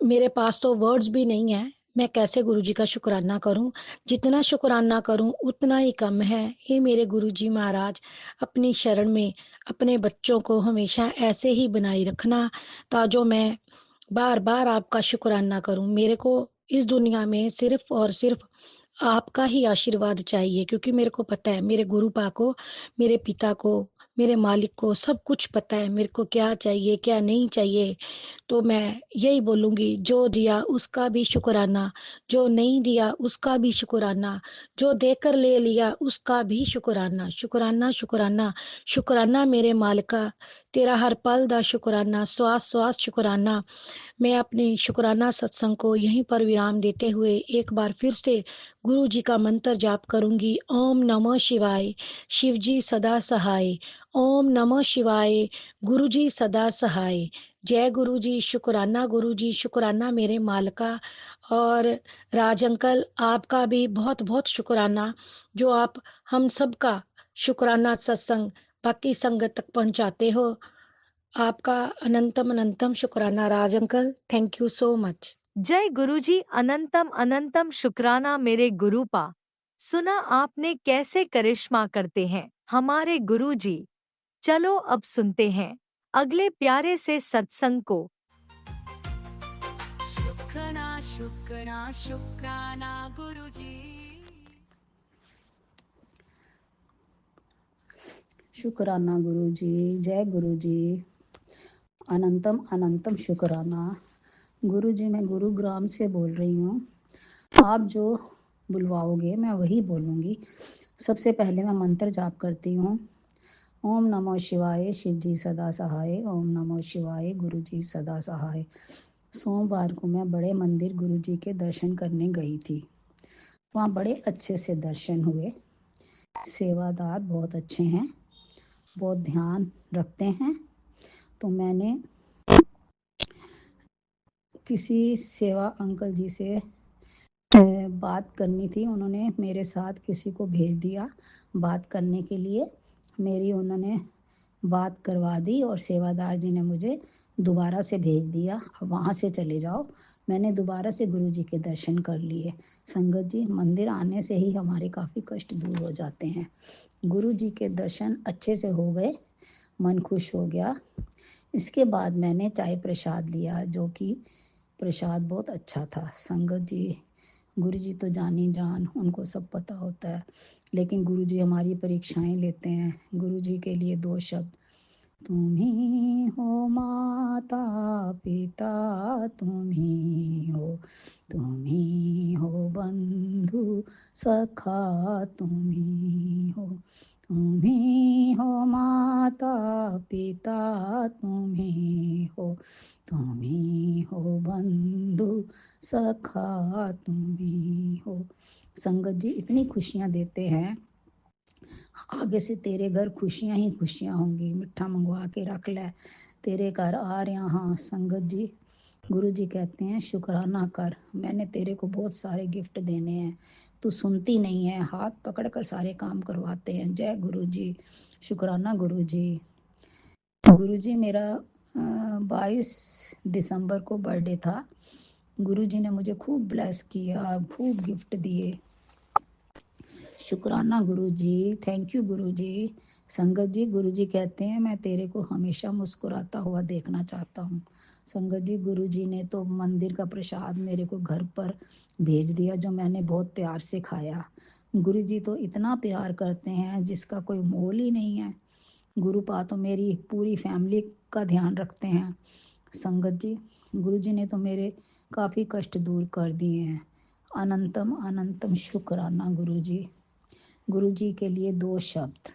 मेरे पास तो वर्ड्स भी नहीं है, मैं कैसे गुरुजी का शुक्राना करूं। जितना शुक्राना करूं उतना ही कम है। हे मेरे गुरुजी महाराज, अपनी शरण में अपने बच्चों को हमेशा ऐसे ही बनाए रखना, ताजो मैं बार बार आपका शुक्राना करूं। मेरे को इस दुनिया में सिर्फ और सिर्फ आपका ही आशीर्वाद चाहिए, क्योंकि मेरे को पता है, मेरे गुरुपा को, मेरे पिता को, मेरे मालिक को सब कुछ पता है मेरे को क्या चाहिए क्या नहीं चाहिए। तो मैं यही बोलूंगी, जो दिया उसका भी शुक्राना, जो नहीं दिया उसका भी शुक्राना, जो देकर ले लिया उसका भी शुक्राना। शुक्राना शुक्राना शुक्राना मेरे मालिका, तेरा हर पल दा शुक्राना, श्वास श्वास शुक्राना। मैं अपने शुक्राना सत्संग को यहीं पर विराम देते हुए एक बार फिर से गुरु जी का मंत्र जाप करूंगी। ओम नमः शिवाय, शिव जी सदा सहाय। ओम नमः शिवाय, गुरु जी सदा सहाय। जय गुरु जी, शुक्राना गुरु जी, शुक्राना मेरे मालका। और राज अंकल, आपका भी बहुत बहुत शुक्राना, जो आप हम सबका शुक्राना सत्संग बाकी संगत तक पहुंचाते हो। आपका अनंतम अनंतम शुक्राना Raj uncle, thank you so much. जय गुरुजी, अनंतम अनंतम शुक्राना मेरे गुरुपा। सुना आपने कैसे करिश्मा करते हैं हमारे गुरुजी। चलो अब सुनते हैं अगले प्यारे से सत्संग को। शुक्राना शुक्राना शुक्राना गुरुजी। शुक्राना गुरु जी। जय गुरु जी। अनंतम अनंतम शुक्राना। गुरु जी, मैं गुरुग्राम से बोल रही हूँ। आप जो बुलवाओगे मैं वही बोलूँगी। सबसे पहले मैं मंत्र जाप करती हूँ। ओम नमो शिवाय, शिव जी सदा सहाय। ओम नमो शिवाय, गुरु जी सदा सहाय। सोमवार को मैं बड़े मंदिर गुरु जी के दर्शन करने गई थी। वहाँ बड़े अच्छे से दर्शन हुए। सेवादार बहुत अच्छे हैं, बहुत ध्यान रखते हैं। तो मैंने किसी सेवा अंकल जी से बात करनी थी। उन्होंने मेरे साथ किसी को भेज दिया बात करने के लिए। मेरी उन्होंने बात करवा दी और सेवादार जी ने मुझे दोबारा से भेज दिया, अब वहाँ से चले जाओ। मैंने दोबारा से गुरु जी के दर्शन कर लिए। संगत जी, मंदिर आने से ही हमारे काफ़ी कष्ट दूर हो जाते हैं। गुरु जी के दर्शन अच्छे से हो गए, मन खुश हो गया। इसके बाद मैंने चाय प्रसाद लिया, जो कि प्रसाद बहुत अच्छा था। संगत जी, गुरु जी तो जानी जान, उनको सब पता होता है, लेकिन गुरु जी हमारी परीक्षाएं लेते हैं। गुरु जी के लिए 2 शब्द, तुम ही हो माता पिता, तुम ही हो बंधु सखा, तुम ही हो माता पिता, तुम ही हो बंधु सखा, तुम ही हो। संगत जी इतनी खुशियाँ देते हैं, आगे से तेरे घर खुशियाँ ही खुशियाँ होंगी। मिठा मंगवा के रख ले, तेरे घर आ रहा। हाँ संगत जी, गुरु जी कहते हैं शुक्राना कर, मैंने तेरे को बहुत सारे गिफ्ट देने हैं, तू सुनती नहीं है, हाथ पकड़ कर सारे काम करवाते हैं। जय गुरु जी, शुक्राना गुरु जी। गुरु जी, मेरा 22 दिसंबर को बर्थडे था। गुरु जी ने मुझे खूब ब्लेस किया, खूब गिफ्ट दिए। शुक्राना गुरु जी, थैंक यू गुरु जी। संगत जी, गुरु जी कहते हैं मैं तेरे को हमेशा मुस्कुराता हुआ देखना चाहता हूँ। संगत जी, गुरु जी ने तो मंदिर का प्रसाद मेरे को घर पर भेज दिया, जो मैंने बहुत प्यार से खाया। गुरु जी तो इतना प्यार करते हैं जिसका कोई मोल ही नहीं है। गुरु पा तो मेरी पूरी फैमिली का ध्यान रखते हैं। संगत जी, गुरु जी ने तो मेरे काफ़ी कष्ट दूर कर दिए हैं। अनंतम अनंतम शुक्राना गुरु जी। गुरु जी के लिए 2 शब्द,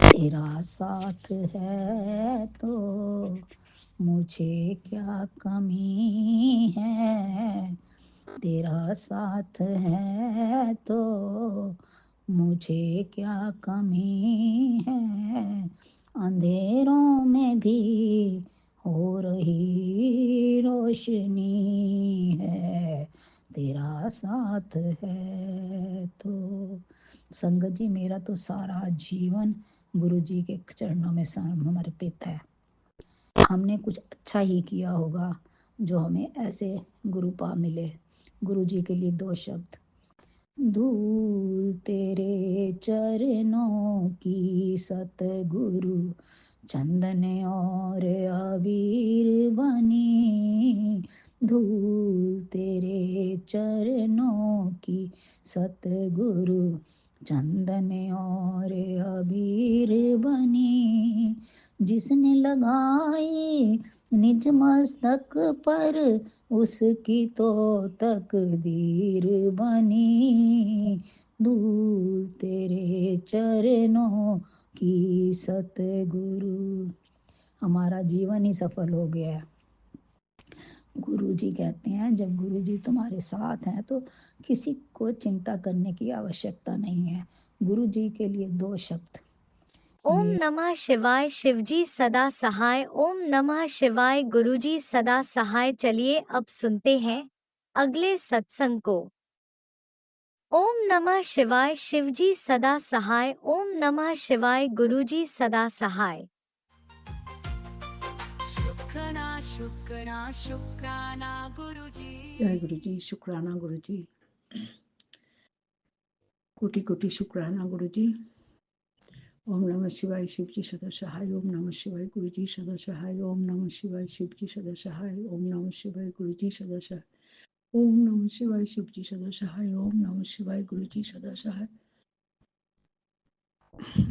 तेरा साथ है तो मुझे क्या कमी है, तेरा साथ है तो मुझे क्या कमी है, अंधेरों में भी हो रही रोशनी है, तेरा साथ है तो। संगत जी, मेरा तो सारा जीवन गुरु जी के चरणों में समर्पित है। हमने कुछ अच्छा ही किया होगा जो हमें ऐसे गुरु पा मिले। गुरु जी के लिए 2 शब्द, धूल तेरे चरणों की सतगुरु, चंदन और अबीर बनी, धूल तेरे चरणों की सतगुरु, चंदन और अबीर बनी, जिसने लगाई निज मस्तक पर उसकी तो तकदीर बनी, धूल तेरे चरणों की सतगुरु। हमारा जीवन ही सफल हो गया है। गुरु जी कहते हैं जब गुरु जी तुम्हारे साथ हैं तो किसी को चिंता करने की आवश्यकता नहीं है। गुरु जी के लिए 2 शब्द, ओम नमः शिवाय, शिवजी सदा सहाय। ओम नमः शिवाय, गुरुजी सदा सहाय। चलिए अब सुनते हैं अगले सत्संग को। ओम नमः शिवाय, शिवजी सदा सहाय। ओम नमः शिवाय, गुरुजी सदा सहाय। शुक्राना शुक्राना शुक्राना गुरुजी। जय गुरु जी, शुक्राना गुरु जी, कोटि कोटि शुक्राना गुरु जी। ओम नमः शिवाय, शिव जी सदा सहाय। ओम नमः शिवाय, गुरु जी सदा सहाय। ओम नमः शिवाय, शिव जी सदा सहाय। ओम नमः शिवाय, गुरु जी सदा सहाय। ओम नमः शिवाय, शिव जी सदा सहाय। ओम नमः शिवाय, गुरु जी सदा सहाय।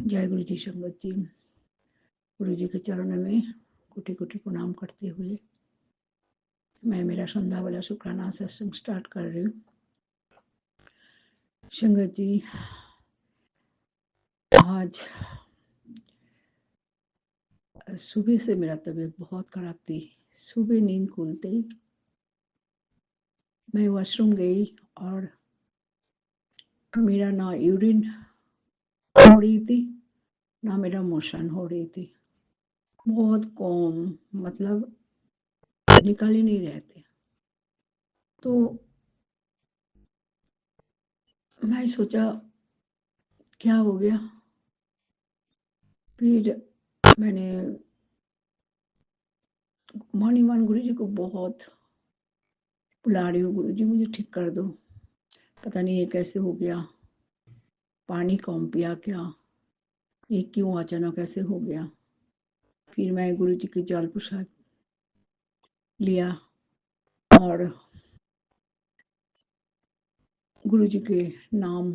जय गुरु जी। संगत जी, गुरु जी के चरणों में कोटि कोटि प्रणाम करते हुए मैं मेरा संध्या वाला शुक्राना सत्संग स्टार्ट कर रही हूँ। संगत जी, आज सुबह से मेरा तबीयत बहुत खराब थी। सुबह नींद खुलते ही मैं वॉशरूम गई और मेरा ना यूरिन हो रही थी ना मेरा मोशन हो रही थी। बहुत कम, मतलब निकल ही नहीं रहे थे। तो मैं सोचा क्या हो गया। फिर मैंने मणिमान गुरु जी को बहुत बुला रही हूँ, गुरु जी मुझे ठीक कर दो, पता नहीं ये कैसे हो गया, पानी कम पिया क्या, ये क्यों अचानक ऐसे हो गया। फिर मैं गुरु जी के जल प्रसाद लिया और गुरु जी के नाम,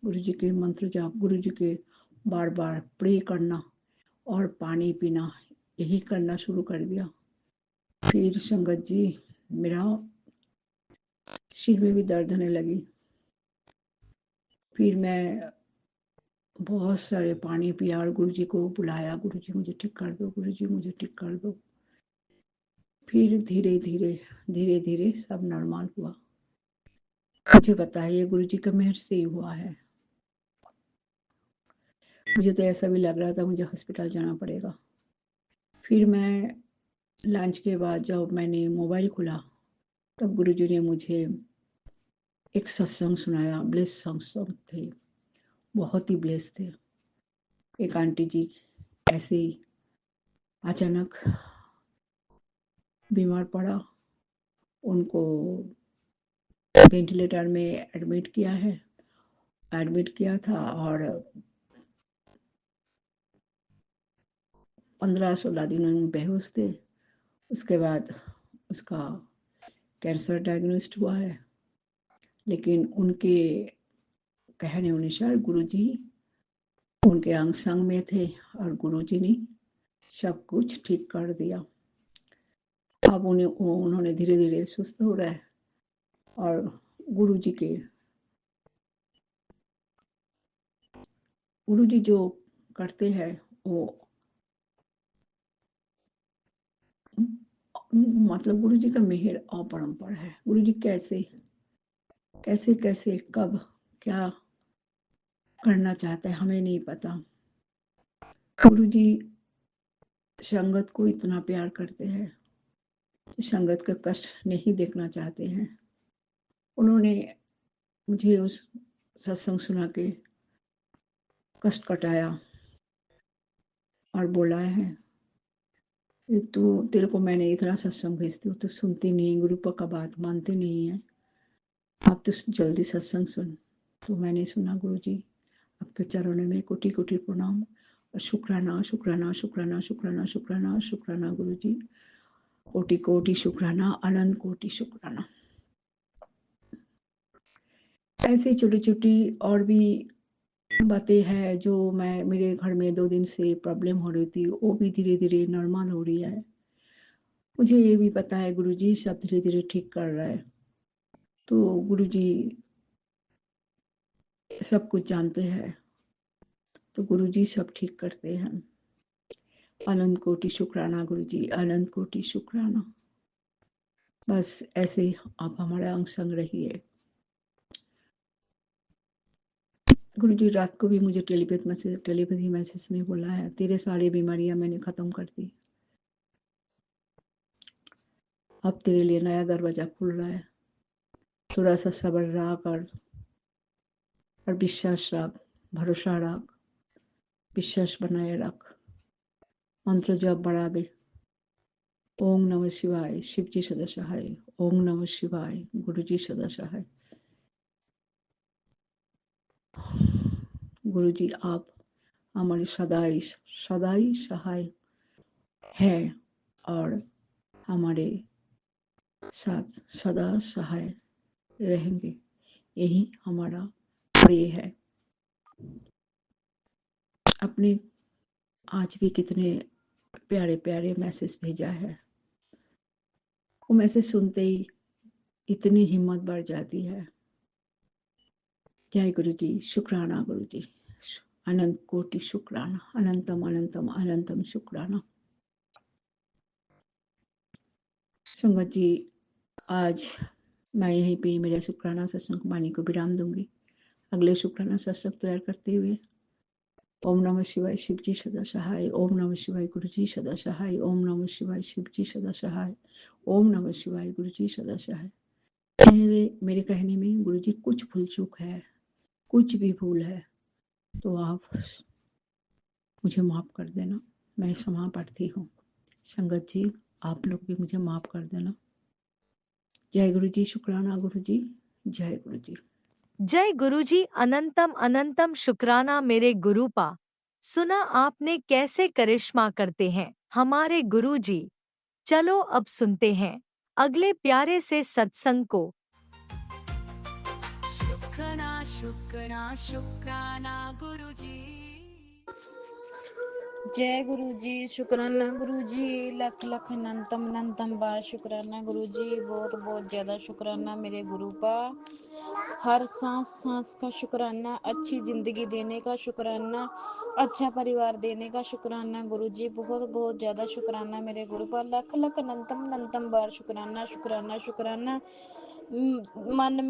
गुरु जी के मंत्र जाप, गुरु जी के बार बार प्रे करना और पानी पीना, यही करना शुरू कर दिया। फिर संगत जी, मेरा सिर में भी दर्द होने लगी। फिर मैं बहुत सारे पानी पिया और गुरु जी को बुलाया, गुरु जी मुझे ठीक कर दो, गुरु जी मुझे ठीक कर दो। फिर धीरे धीरे धीरे धीरे सब नॉर्मल हुआ। मुझे पता है ये गुरु जी का मेहर से ही हुआ है। मुझे तो ऐसा भी लग रहा था मुझे हॉस्पिटल जाना पड़ेगा। फिर मैं लंच के बाद जब मैंने मोबाइल खोला तब गुरु जी ने मुझे एक सत्संग सुनाया। ब्लेस सत्संग थे, बहुत ही ब्लेस थे। एक आंटी जी ऐसे ही अचानक बीमार पड़ा, उनको वेंटिलेटर में एडमिट किया था और 15-16 दिन में बेहोश थे। उसके बाद उसका कैंसर डायग्नोस्ड हुआ है, लेकिन उनके कहने अनुसार गुरुजी उनके अंग संग में थे और गुरुजी ने सब कुछ ठीक कर दिया। अब उन्होंने धीरे धीरे सुस्त हो रहा है और गुरुजी जो करते हैं वो मतलब गुरुजी का मेहर अपरंपार है। गुरुजी कैसे कैसे कैसे कब क्या करना चाहते हैं हमें नहीं पता। गुरुजी संगत को इतना प्यार करते हैं, संगत का कष्ट नहीं देखना चाहते हैं। उन्होंने मुझे उस सत्संग सुना के कष्ट कटाया और बोला है तो तेरे को मैंने इतना सत्संग भेजती हूँ तो सुनती नहीं, गुरुपा का बात मानते नहीं है, आप तो जल्दी सत्संग सुन। तो मैंने सुना। गुरुजी आपके चरणों में कोटि कोटि प्रणाम और शुक्राना शुक्राना शुक्राना शुक्राना शुक्राना शुक्राना गुरुजी, कोटि कोटि शुक्राना, अनंत कोटि शुक्राना। ऐसे छोटी छोटी और भी बातें हैं जो मेरे घर में 2 दिन से प्रॉब्लम हो रही थी, वो भी धीरे धीरे नॉर्मल हो रही है। मुझे ये भी पता है गुरुजी सब धीरे धीरे ठीक कर रहा है। तो गुरुजी सब कुछ जानते हैं, तो गुरुजी सब ठीक करते हैं। अनंत कोटि शुक्राना गुरुजी, अनंत कोटि शुक्राना। बस ऐसे आप हमारा अंग संग रहिए। गुरुजी रात को भी मुझे टेलीपैथी मैसेज में बोला है, तेरे सारी बीमारियां मैंने खत्म कर दी, अब तेरे लिए नया दरवाजा खुल रहा है। थोड़ा सा सब्र रख और विश्वास रख, भरोसा रख, विश्वास बनाए रख, मंत्र जप बढ़ा दे। ओम नमः शिवाय, शिव जी सदा सहाय। ओम नमः शिवाय, गुरु जी सदा सहाय। गुरु जी आप हमारे सदाई सदाई सहाय है और हमारे साथ सदा सहाय रहेंगे, यही हमारा प्रे है। अपने आज भी कितने प्यारे प्यारे मैसेज भेजा है। वो मैसेज सुनते ही इतनी हिम्मत बढ़ जाती है। जय गुरु जी, शुक्राना गुरु जी, अनंत कोटि शुक्राना, अनंतम अनंतम अनंतम शुक्राना। संगत जी, आज मैं यहीं पे मेरे शुक्राना सत्संग वाणी को विराम दूंगी। अगले शुक्राना सत्संग तैयार करते हुए ओम नमः शिवाय, शिव जी सदा सहाय। ओम नमः शिवाय, गुरु जी सदा सहाय। ओम नमः शिवाय, शिव जी सदा सहाय। ओम नमः शिवाय, गुरु जी सदा सहाय। मेरे कहने में गुरु जी कुछ भूल चूक है, कुछ भी भूल है तो आप मुझे माफ कर देना। मैं क्षमा प्रार्थी हूँ। संगत जी, आप लोग भी मुझे माफ कर देना। जय गुरु जी, शुक्राना गुरु जी, जय गुरु जी। जय गुरुजी, अनंतम अनंतम शुक्राना मेरे गुरुपा। सुना आपने कैसे करिश्मा करते हैं हमारे गुरुजी। चलो अब सुनते हैं अगले प्यारे से सत्संग को। शुक्राना शुक्राना शुक्राना गुरुजी। जय गुरु जी, शुक्राना गुरु जी, लख लख अनंतम अनंतम बार शुक्राना गुरु जी। बहुत बहुत ज़्यादा शुक्राना मेरे गुरु पा। हर सांस सांस का शुक्राना, अच्छी ज़िंदगी देने का शुक्राना, अच्छा परिवार देने का शुक्राना गुरु जी। बहुत बहुत ज़्यादा शुक्राना मेरे गुरु पा। लख लख अनंतम अनंतम बार शुक्राना शुक्राना शुक्राना। मन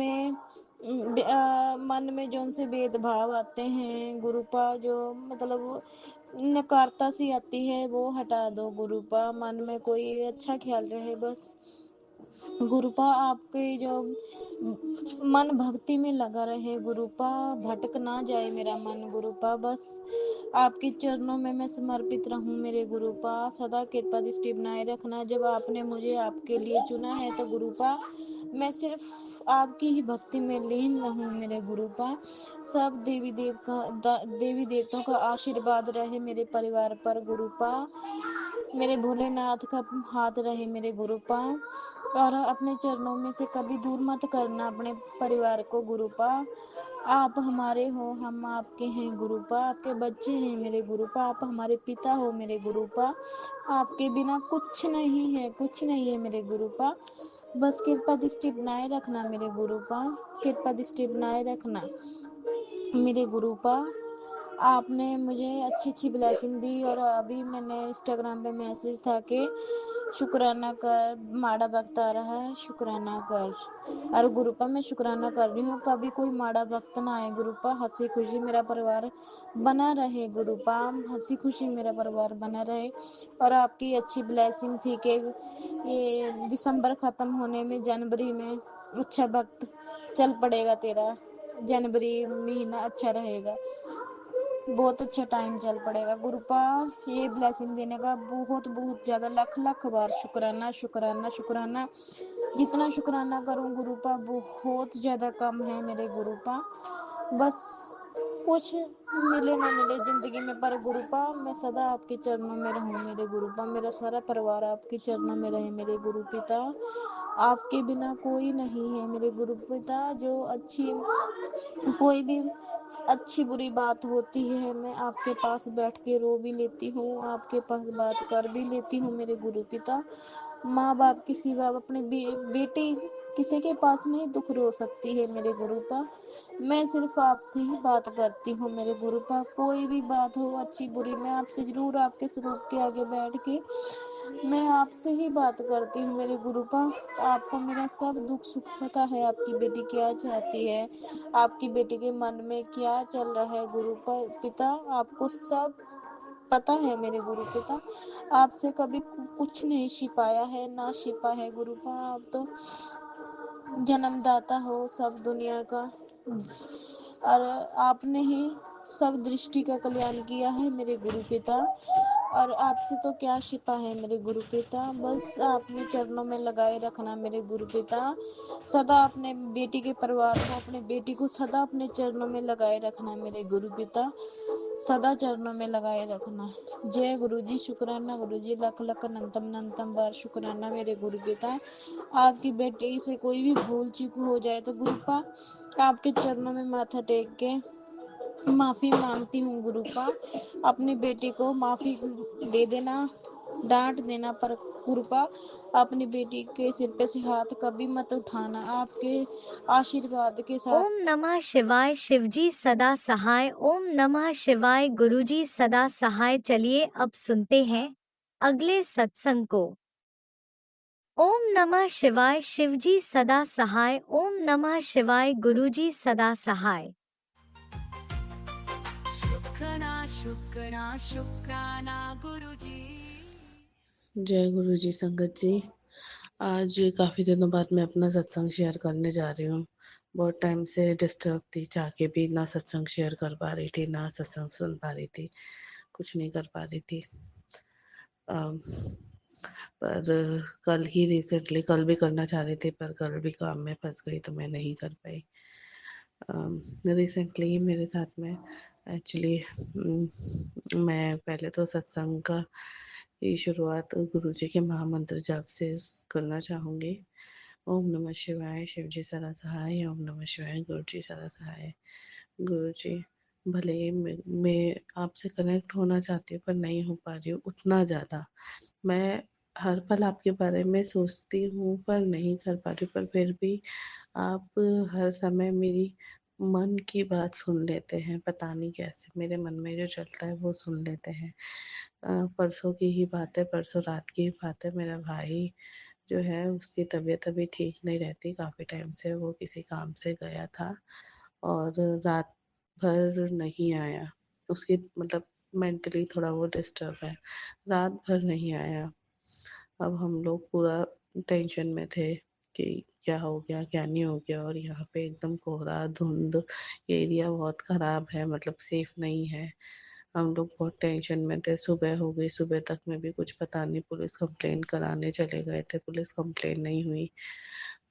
में जो उनसे भेदभाव आते हैं गुरुपा, जो मतलब नकारता सी आती है वो हटा दो गुरुपा। मन में कोई अच्छा ख्याल रहे बस गुरुपा। आपके जो मन भक्ति में लगा रहे गुरुपा, भटक ना जाए मेरा मन गुरुपा। बस आपके चरणों में मैं समर्पित रहूं मेरे गुरुपा। सदा कृपा दृष्टि बनाए रखना। जब आपने मुझे आपके लिए चुना है तो गुरुपा मैं सिर्फ आपकी ही भक्ति में लीन रहूं मेरे गुरुपा। सब देवी देवताओं का आशीर्वाद रहे मेरे परिवार पर गुरुपा। मेरे भोलेनाथ का हाथ रहे मेरे गुरुपा। और अपने चरणों में से कभी दूर मत करना अपने परिवार को गुरुपा। आप हमारे हो, हम आपके हैं गुरुपा। आपके बच्चे हैं मेरे गुरुपा। आप हमारे पिता हो मेरे गुरुपा। आपके बिना कुछ नहीं है, कुछ नहीं है मेरे गुरुपा। बस कृपा दृष्टि बनाए रखना मेरे गुरुपा। कृपा दृष्टि बनाए रखना मेरे गुरुपा। आपने मुझे अच्छी अच्छी ब्लेसिंग दी। और अभी मैंने इंस्टाग्राम पे मैसेज था कि शुक्राना कर, माड़ा वक्त आ रहा है शुक्राना कर। और गुरुपा मैं शुक्राना कर रही हूँ, कभी कोई माड़ा वक्त ना आए गुरुपा। हंसी खुशी मेरा परिवार बना रहे गुरुपा। हंसी खुशी मेरा परिवार बना रहे। और आपकी अच्छी ब्लेसिंग थी कि ये दिसंबर ख़त्म होने में जनवरी में अच्छा वक्त चल पड़ेगा तेरा। जनवरी महीना अच्छा रहेगा, बहुत अच्छा टाइम चल पड़ेगा गुरुपा। ये ब्लेसिंग देने का बहुत बहुत ज़्यादा लख लख बार शुक्राना शुक्राना शुक्राना। जितना शुक्राना करूं गुरुपा बहुत ज़्यादा कम है मेरे गुरुपा। बस कुछ मिले ना मिले ज़िंदगी में, पर गुरुपा मैं सदा आपके चरणों में रहूं मेरे गुरुपा। मेरा सारा परिवार आपके चरणों में रहे मेरे गुरु पिता। आपके बिना कोई नहीं है मेरे गुरु पिता। जो कोई भी अच्छी बुरी बात होती है मैं आपके पास बैठ के रो भी लेती हूँ, आपके पास बात कर भी लेती हूँ मेरे गुरु पिता। माँ बाप के सिवा अपने बेटी किसी के पास नहीं दुख रो सकती है मेरे गुरुपा। मैं सिर्फ आपसे ही बात करती हूँ मेरे गुरुपा। कोई भी बात हो अच्छी बुरी, मैं आपसे जरूर आपके स्वरूप के आगे बैठ के मैं आपसे ही बात करती हूँ मेरे गुरुपा। आपको मेरा सब दुख सुख पता है, आपकी बेटी क्या चाहती है, आपकी बेटी के मन में क्या चल रहा है गुरुपा पिता। आपको सब पता है मेरे गुरु पिता। आपसे कभी कुछ नहीं छिपाया है, ना छिपा है गुरुपा। आप तो जन्मदाता हो सब दुनिया का, और आपने ही सब दृष्टि का कल्याण किया है मेरे गुरु पिता। और आपसे तो क्या छिपा है मेरे गुरु पिता। बस आपने चरणों में लगाए रखना मेरे गुरु पिता। सदा अपने बेटी के परिवार को, अपने बेटी को सदा अपने चरणों में लगाए रखना मेरे गुरु पिता। सदा चरणों में लगाए रखना। जय गुरु जी, शुक्राना गुरु जी, लख लख अनंतम अनंतम बार शुक्राना मेरे गुरु पिता। आपकी बेटी से कोई भी भूल चूक हो जाए तो गुरुपा आपके चरणों में माथा टेक के माफ़ी मांगती हूँ गुरुपा। अपनी बेटी को माफ़ी दे देना, डांट देना, पर कृपा अपनी बेटी के सिर पे से हाथ कभी मत उठाना। आपके आशीर्वाद के साथ ओम नमः शिवाय शिवजी सदा सहाय। ओम नमः शिवाय गुरुजी सदा सहाय। चलिए अब सुनते हैं अगले सत्संग को। ओम नमः शिवाय शिवजी सदा सहाय। ओम नमः शिवाय गुरुजी सदा सहाय। शुक्राना शुक्राना शुक्राना गुरुजी। जय गुरु जी संगत जी। आज काफ़ी दिनों बाद मैं अपना सत्संग शेयर करने जा रही हूँ। बहुत टाइम से डिस्टर्ब थी, चाह के भी ना सत्संग शेयर कर पा रही थी, ना सत्संग सुन पा रही थी, कुछ नहीं कर पा रही थी। अम, पर कल ही रिसेंटली, कल भी करना चाह रही थी पर कल भी काम में फंस गई तो मैं नहीं कर पाई। रिसेंटली मेरे साथ में एक्चुअली मैं पहले तो सत्संग का की शुरुआत गुरु जी के महामंत्र जाप से करना चाहूँगी। ओम नमः शिवाय शिवजी सदा सहाय। ओम नमः शिवाय गुरु जी सदा सहाय। गुरु जी, भले ही मैं आपसे कनेक्ट होना चाहती हूँ पर नहीं हो पा रही हूँ उतना ज़्यादा। मैं हर पल आपके बारे में सोचती हूँ पर नहीं कर पा रही, पर फिर भी आप हर समय मेरी मन की बात सुन लेते हैं। पता नहीं कैसे मेरे मन में जो चलता है वो सुन लेते हैं। परसों की ही बात है, परसों रात की ही बात है। मेरा भाई जो है उसकी तबीयत अभी ठीक नहीं रहती, काफ़ी टाइम से वो किसी काम से गया था और रात भर नहीं आया। उसकी मतलब मेंटली थोड़ा वो डिस्टर्ब है, रात भर नहीं आया। अब हम लोग पूरा टेंशन में थे कि क्या हो गया क्या नहीं हो गया, और यहाँ पे एकदम कोहरा धुंध, ये एरिया बहुत ख़राब है, मतलब सेफ नहीं है। हम लोग बहुत टेंशन में थे। सुबह हो गई, सुबह तक में भी कुछ पता नहीं, पुलिस कंप्लेंट कराने चले गए थे, पुलिस कंप्लेंट नहीं हुई।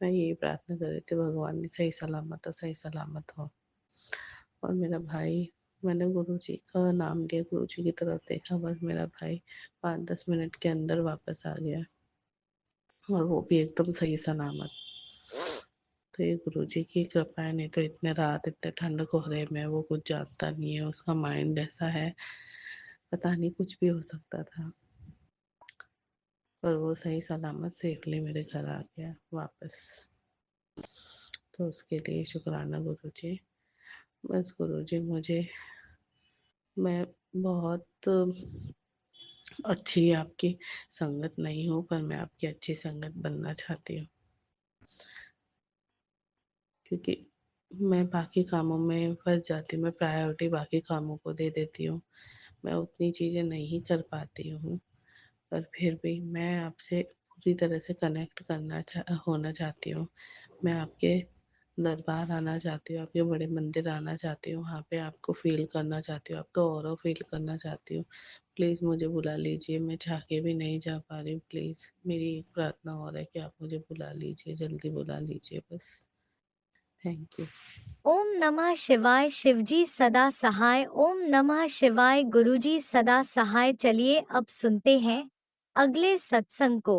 मैं यही प्रार्थना कर रही थी भगवान सही सलामत हो, सही सलामत हो। और मेरा भाई, मैंने गुरु जी का नाम लिया, गुरु जी की तरफ देखा, बस मेरा भाई 5-10 मिनट के अंदर वापस आ गया और वो भी एकदम सही सलामत। तो ये गुरु जी की कृपा है, नहीं तो इतने रात इतने ठंड कोहरे में वो कुछ जानता नहीं है, उसका माइंड ऐसा है, पता नहीं कुछ भी हो सकता था। पर वो सही सलामत सेफली मेरे घर आ गया वापस। तो उसके लिए शुक्राना गुरु जी। बस गुरु जी, मैं बहुत अच्छी आपकी संगत नहीं हूँ पर मैं आपकी अच्छी संगत बनना चाहती हूँ, क्योंकि मैं बाकी कामों में फंस जाती हूँ। मैं प्रायोरिटी बाकी कामों को दे देती हूँ, मैं उतनी चीज़ें नहीं कर पाती हूँ। पर फिर भी मैं आपसे पूरी तरह से कनेक्ट होना चाहती हूँ। मैं आपके दरबार आना चाहती हूँ, आपके बड़े मंदिर आना चाहती हूँ, वहाँ पे आपको फ़ील करना चाहती हूँ, आपका ऑरा फ़ील करना चाहती हूँ। प्लीज़ मुझे बुला लीजिए, मैं चाह के भी नहीं जा पा रही हूँ। प्लीज़ मेरी एक प्रार्थना और है कि आप मुझे बुला लीजिए, जल्दी बुला लीजिए बस। Thank you. ओम नमः शिवाय शिवजी सदा सहाय। ओम नमः शिवाय गुरुजी सदा सहाय। चलिए अब सुनते हैं अगले सत्संग को।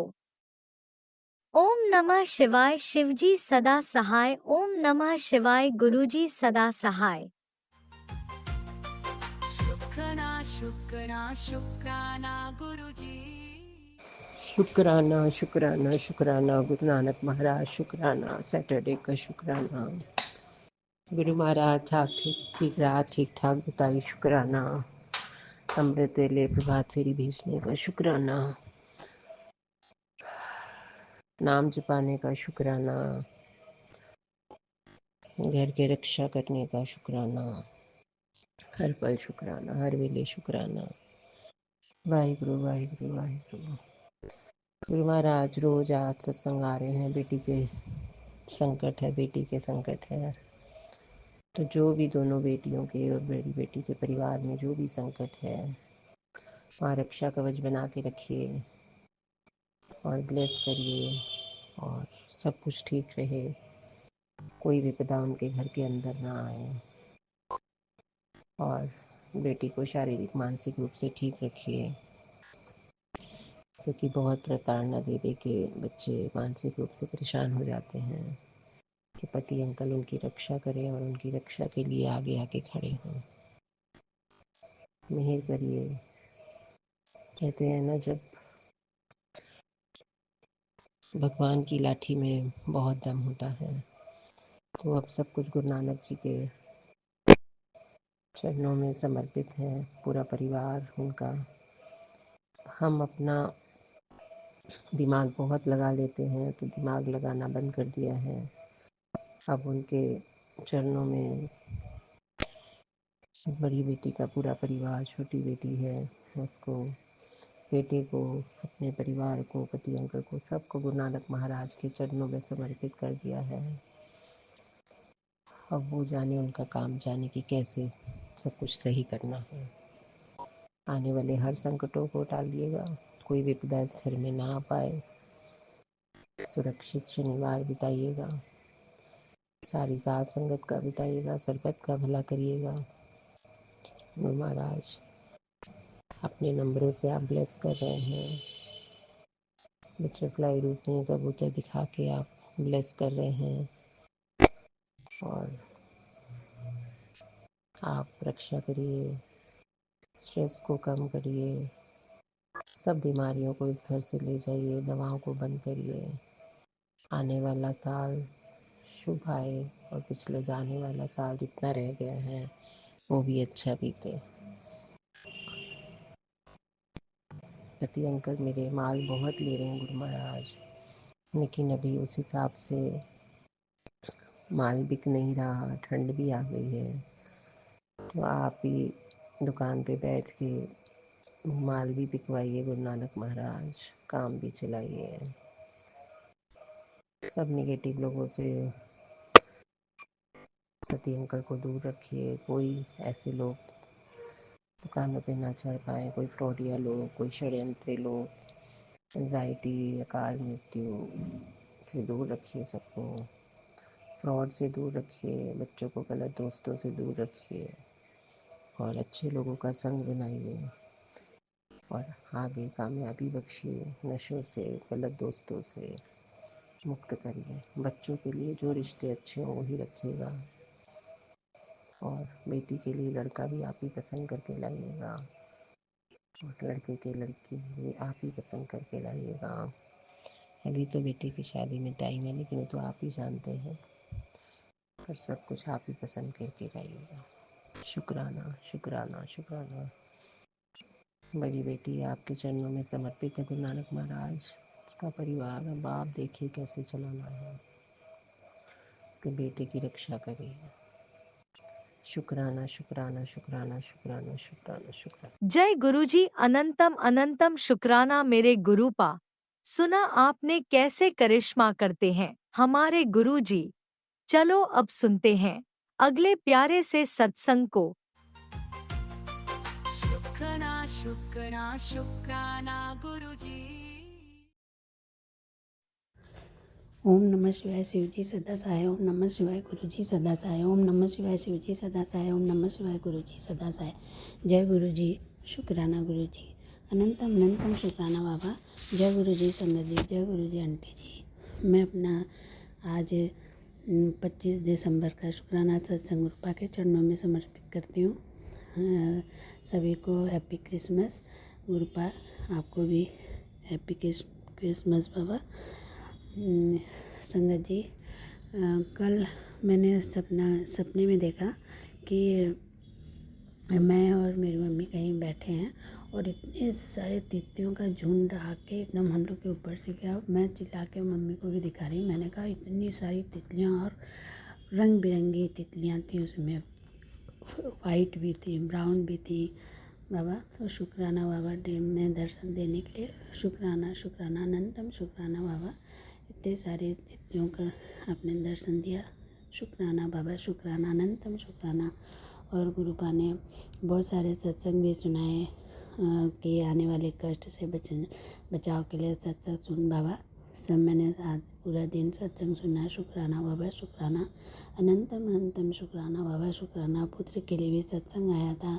ओम नमः शिवाय शिवजी सदा सहाय। ओम नमः शिवाय गुरुजी सदा सहाय। शुक्राना शुक्राना शुक्राना गुरुजी। शुक्राना शुक्राना शुक्राना गुरु नानक महाराज, शुक्राना सैटरडे का शुक्राना। गुरु महाराज ठीक रात ठीक ठाक बताई, शुक्राना। अमृत वेले प्रभात फेरी भेजने का शुक्राना, नाम जपाने का शुक्राना, घर के रक्षा करने का शुक्राना, हर पल शुक्राना, हर वेले शुक्राना। वाहिगुरु वाहिगुरु वाहिगुरु। गुरु महाराज रोज आज सत्संग आ रहे हैं, बेटी के संकट है, बेटी के संकट है। तो जो भी दोनों बेटियों के और बड़ी बेटी के परिवार में जो भी संकट है, वहाँ रक्षा कवच बना के रखिए और ब्लेस करिए और सब कुछ ठीक रहे, कोई विपदा उनके घर के अंदर ना आए। और बेटी को शारीरिक मानसिक रूप से ठीक रखिए, क्योंकि बहुत प्रताड़ना दे दे के बच्चे मानसिक रूप से परेशान हो जाते हैं। कि पति अंकल उनकी रक्षा करें और उनकी रक्षा के लिए आगे आके खड़े हों। मेहर करिए। कहते हैं ना, जब भगवान की लाठी में बहुत दम होता है। तो अब सब कुछ गुरु नानक जी के चरणों में समर्पित है, पूरा परिवार उनका। हम अपना दिमाग बहुत लगा लेते हैं, तो दिमाग लगाना बंद कर दिया है। अब उनके चरणों में बड़ी बेटी का पूरा परिवार, छोटी बेटी है उसको, बेटे को, अपने परिवार को, पति अंकल को, सबको गुरु नानक महाराज के चरणों में समर्पित कर दिया है। अब वो जाने उनका काम, जाने कि कैसे सब कुछ सही करना है। आने वाले हर संकटों को टालिएगा, कोई विपदा इस घर में ना आ पाए। सुरक्षित शनिवार बिताइएगा, सारी साथ संगत का बिताइएगा, सरबत का भला करिएगा। गुरु महाराज अपने नंबरों से आप ब्लेस कर रहे हैं, बटरफ्लाई रूप में कबूतर दिखा के आप ब्लेस कर रहे हैं, और आप रक्षा करिए, स्ट्रेस को कम करिए, सब बीमारियों को इस घर से ले जाइए, दवाओं को बंद करिए। आने वाला साल शुभ आए और पिछले जाने वाला साल जितना रह गया है वो भी अच्छा बीते। पति अंकल मेरे माल बहुत ले रहे हैं गुरु महाराज, लेकिन अभी उस हिसाब से माल बिक नहीं रहा, ठंड भी आ गई है। तो आप ही दुकान पे बैठ के माल भी बिकवाइए गुरु नानक महाराज, काम भी चलाइए। सब नेगेटिव लोगों से पति अंकल को दूर रखिए। कोई ऐसे लोग दुकानों पे ना चढ़ पाए, कोई फ्रॉडिया लोग, कोई षड्यंत्री लोग, एंजाइटी, अकाल मृत्यु से दूर रखिए सबको, फ्रॉड से दूर रखिए, बच्चों को गलत दोस्तों से दूर रखिए और अच्छे लोगों का संग बनाइए और आगे कामयाबी बख्शिए। नशों से, गलत दोस्तों से मुक्त करिए। बच्चों के लिए जो रिश्ते अच्छे हों वही रखिएगा, और बेटी के लिए लड़का भी आप ही पसंद करके लाइएगा, और लड़के के लड़की भी आप ही पसंद करके लाइएगा। अभी तो बेटे की शादी में टाइम है, लेकिन वो तो आप ही जानते हैं, पर सब कुछ आप ही पसंद करके लाइएगा। शुक्राना शुक्राना शुक्राना। बड़ी बेटी आपके चरणों में समर्पित है गुरु नानक महाराज। उसका परिवार अब आप देखिए कैसे चलाना है, उसके बेटे की रक्षा करिए। शुक्राना शुक्राना शुक्राना शुक्राना शुक्राना शुक्राना। जय गुरुजी, अनंतम अनंतम शुक्राना मेरे गुरुपा। सुना आपने कैसे करिश्मा करते हैं हमारे गुरुजी। चलो अब सुनते हैं अगले प्यारे से सत्संग को। शुक्राना शुक्राना शुक्राना गुरुजी। ओम नमः शिवाय शिवजी सदा सहाय। ओम नमः शिवाय गुरुजी सदा सहाय। ओम नमः शिवाय शिवजी सदा सहाय। ओम नमः शिवाय गुरुजी सदा सहाय। जय गुरुजी, शुक्राना गुरुजी, अनंतम अनंतम शुक्राना बाबा। जय गुरुजी संगत जी, जय गुरुजी आंटी जी। मैं अपना आज 25 दिसंबर का शुक्राना सत्संग रूपा के चरणों में समर्पित करती हूँ। सभी को हैप्पी क्रिसमस। गुरुपा आपको भी हैप्पी क्रिसमस बाबा। संगत जी, कल मैंने सपने में देखा कि मैं और मेरी मम्मी कहीं बैठे हैं और इतने सारे तितलियों का झुंड आके एकदम हम लोग के ऊपर से गया। मैं चिल्ला के मम्मी को भी दिखा रही, मैंने कहा इतनी सारी तितलियां, और रंग बिरंगी तितलियां थी उसमें, वाइट भी थी, ब्राउन भी थी बाबा। तो शुक्राना बाबा ड्रीम में दर्शन देने के लिए। शुक्राना शुक्राना अनंतम शुक्राना बाबा, इतने सारे तितलियों का आपने दर्शन दिया। शुक्राना बाबा, शुक्राना अनंतम शुक्राना। और गुरुपा ने बहुत सारे सत्संग भी सुनाए कि आने वाले कष्ट से बचाव के लिए सत्संग सुन बाबा। सब मैंने आज पूरा दिन सत्संग सुना। शुक्राना बाबा, शुक्राना अनंतम अनंतम शुक्राना बाबा। शुक्राना पुत्र के लिए भी सत्संग आया था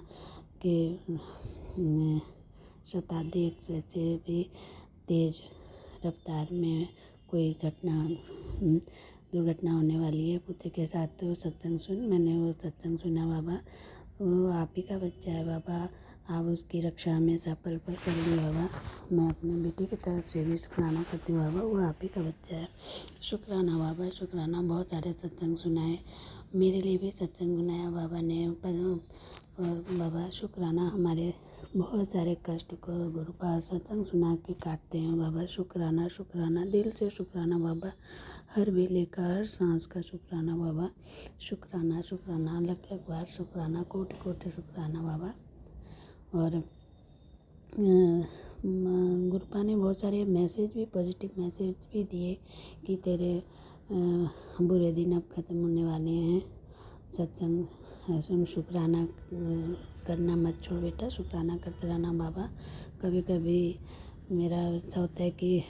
कि शताब्दी एक्सप्रेस से भी तेज रफ्तार में कोई दुर्घटना होने वाली है पुत्र के साथ। तो सत्संग सुन, मैंने वो सत्संग सुना बाबा। वो आप ही का बच्चा है बाबा, आप उसकी रक्षा हमेशा पल पल करेंगे बाबा। मैं अपनी बेटी की तरफ से भी शुक्राना करती हूँ बाबा, वो आप ही का बच्चा है। शुक्राना बाबा, शुक्राना। बहुत सारे सत्संग सुनाए, मेरे लिए भी सत्संग सुनाया बाबा ने। और बाबा शुक्राना, हमारे बहुत सारे कष्ट को गुरुपा सत्संग सुना के काटते हैं बाबा। शुक्राना, शुक्राना, दिल से शुक्राना बाबा। हर वेले का, हर सांस का शुक्राना बाबा। शुक्राना, शुक्राना, लख लख बार शुक्राना, कोटि कोटि शुक्राना बाबा। और गुरुपा ने बहुत सारे मैसेज भी, पॉजिटिव मैसेज भी दिए कि तेरे बुरे दिन अब ख़त्म होने वाले हैं। सत्संग सुन, शुक्राना करना मत छोड़ बेटा, शुक्राना करते रहना बाबा। कभी कभी मेरा ऐसा होता है कि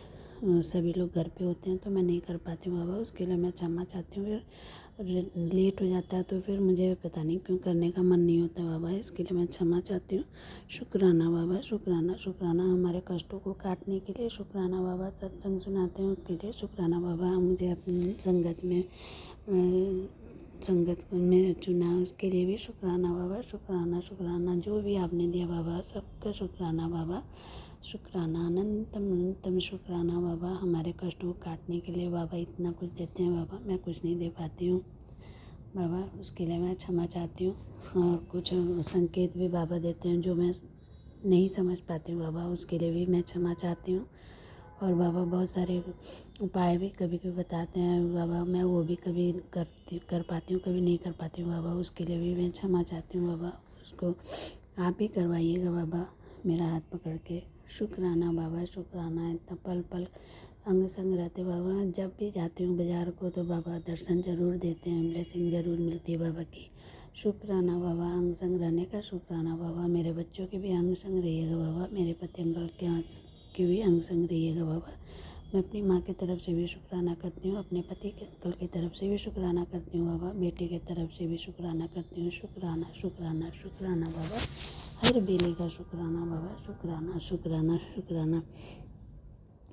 सभी लोग घर पे होते हैं तो मैं नहीं कर पाती हूँ बाबा, उसके लिए मैं क्षमा चाहती हूँ। फिर लेट हो जाता है तो फिर मुझे पता नहीं क्यों करने का मन नहीं होता बाबा, इसके लिए मैं क्षमा चाहती हूँ। शुक्राना बाबा, शुक्राना, शुक्राना, हमारे कष्टों को काटने के लिए शुक्राना बाबा। सत्संग सुनाते हैं उसके लिए शुक्राना बाबा। मुझे अपनी संगत में चुना उसके लिए भी शुक्राना बाबा। शुक्राना, शुक्राना, जो भी आपने दिया बाबा सबका शुक्राना बाबा। शुक्राना, अनंतम अनंतम शुक्राना बाबा। हमारे कष्टों को काटने के लिए बाबा इतना कुछ देते हैं बाबा, मैं कुछ नहीं दे पाती हूँ बाबा, उसके लिए मैं क्षमा चाहती हूँ। और कुछ संकेत भी बाबा देते हैं जो मैं नहीं समझ पाती हूँ बाबा, उसके लिए भी मैं क्षमा चाहती हूँ। और बाबा बहुत सारे उपाय भी कभी कभी बताते हैं बाबा, मैं वो भी कभी कर पाती हूँ, कभी नहीं कर पाती हूँ बाबा, उसके लिए भी मैं क्षमा चाहती हूँ बाबा। उसको आप ही करवाइएगा बाबा, मेरा हाथ पकड़ के। शुक्राना बाबा, शुक्राना। इतना पल पल अंग संग रहते बाबा। जब भी जाती हूँ बाज़ार को तो बाबा दर्शन ज़रूर देते हैं, ब्लेसिंग ज़रूर मिलती है बाबा की। शुक्राना बाबा, अंग संग रहने का शुक्राना बाबा। मेरे बच्चों के भी अंग संग रहिएगा बाबा, मेरे पति अंकल के भी अंग संग रहिएगा बाबा। मैं अपनी माँ की तरफ से भी शुक्राना करती हूँ, अपने पति के अंकल की तरफ से भी शुक्राना करती हूँ बाबा, बेटे की तरफ से भी शुक्राना करती हूँ। शुक्राना, शुक्राना, शुक्राना बाबा। हर बेले का शुक्राना बाबा। शुक्राना, शुक्राना, शुक्राना।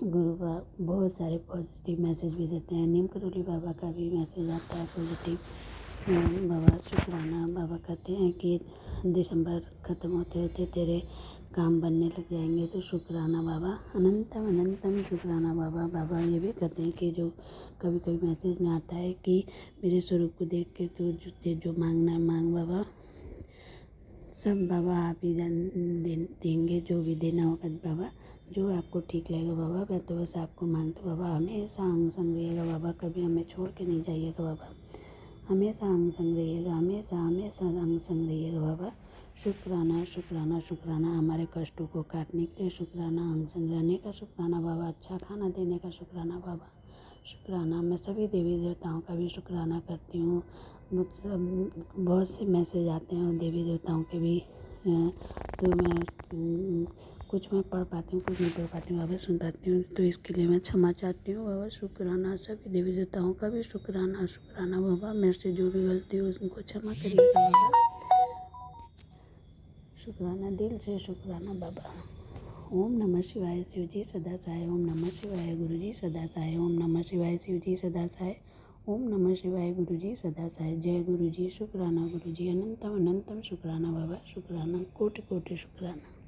गुरु बहुत सारे पॉजिटिव मैसेज भी देते हैं। नीम करोली बाबा का भी मैसेज आता है पॉजिटिव बाबा। शुक्राना बाबा कहते हैं कि दिसंबर ख़त्म होते होते तेरे काम बनने लग जाएंगे, तो शुक्राना बाबा। अनंतम अनंतम शुक्राना बाबा। बाबा ये भी कहते हैं कि जो कभी कभी मैसेज में आता है कि मेरे स्वरूप को देख के तो जो मांगना है मांग बाबा, सब बाबा आप ही देंगे, जो भी देना होगा बाबा, जो आपको ठीक लगेगा बाबा। मैं तो बस आपको मांगता बाबा, हमेशा अंग संग रहिएगा बाबा, कभी हमें छोड़ के नहीं जाइएगा बाबा, हमेशा अंग संग रहिएगा, हमेशा हमेशा अंग संग रहिएगा बाबा। शुक्राना, शुक्राना, शुक्राना। हमारे कष्टों को काटने के लिए शुक्राना, अंग संग रहने का शुक्राना बाबा, अच्छा खाना देने का शुक्राना बाबा। शुक्राना। मैं सभी देवी देवताओं का भी शुक्राना करती हूँ। मुझसे बहुत से मैसेज आते हैं देवी देवताओं के भी, तो मैं कुछ मैं पढ़ पाती हूँ, कुछ नहीं पढ़ पाती हूँ बाबा, सुन पाती हूँ, तो इसके लिए मैं क्षमा चाहती हूँ बाबा। शुक्राना, सभी देवी देवताओं का भी शुक्राना, शुक्राना बाबा। मेरे से जो भी गलती हो उनको क्षमा करिएगा बाबा। शुक्राना, दिल से शुक्राना बाबा। ओम नमः शिवाय शिव जी सदा सहाय। ओम नमः शिवाय गुरु जी सदा सहाय। ओम नमः शिवाय शिव जी सदा सहाय। ओम नमः शिवाय गुरु जी सदा सहाय। जय गुरु जी। शुक्राना गुरु जी। अनंतम अनंतम शुक्राना बाबा। शुक्राना, कोटि कोटि शुक्राना।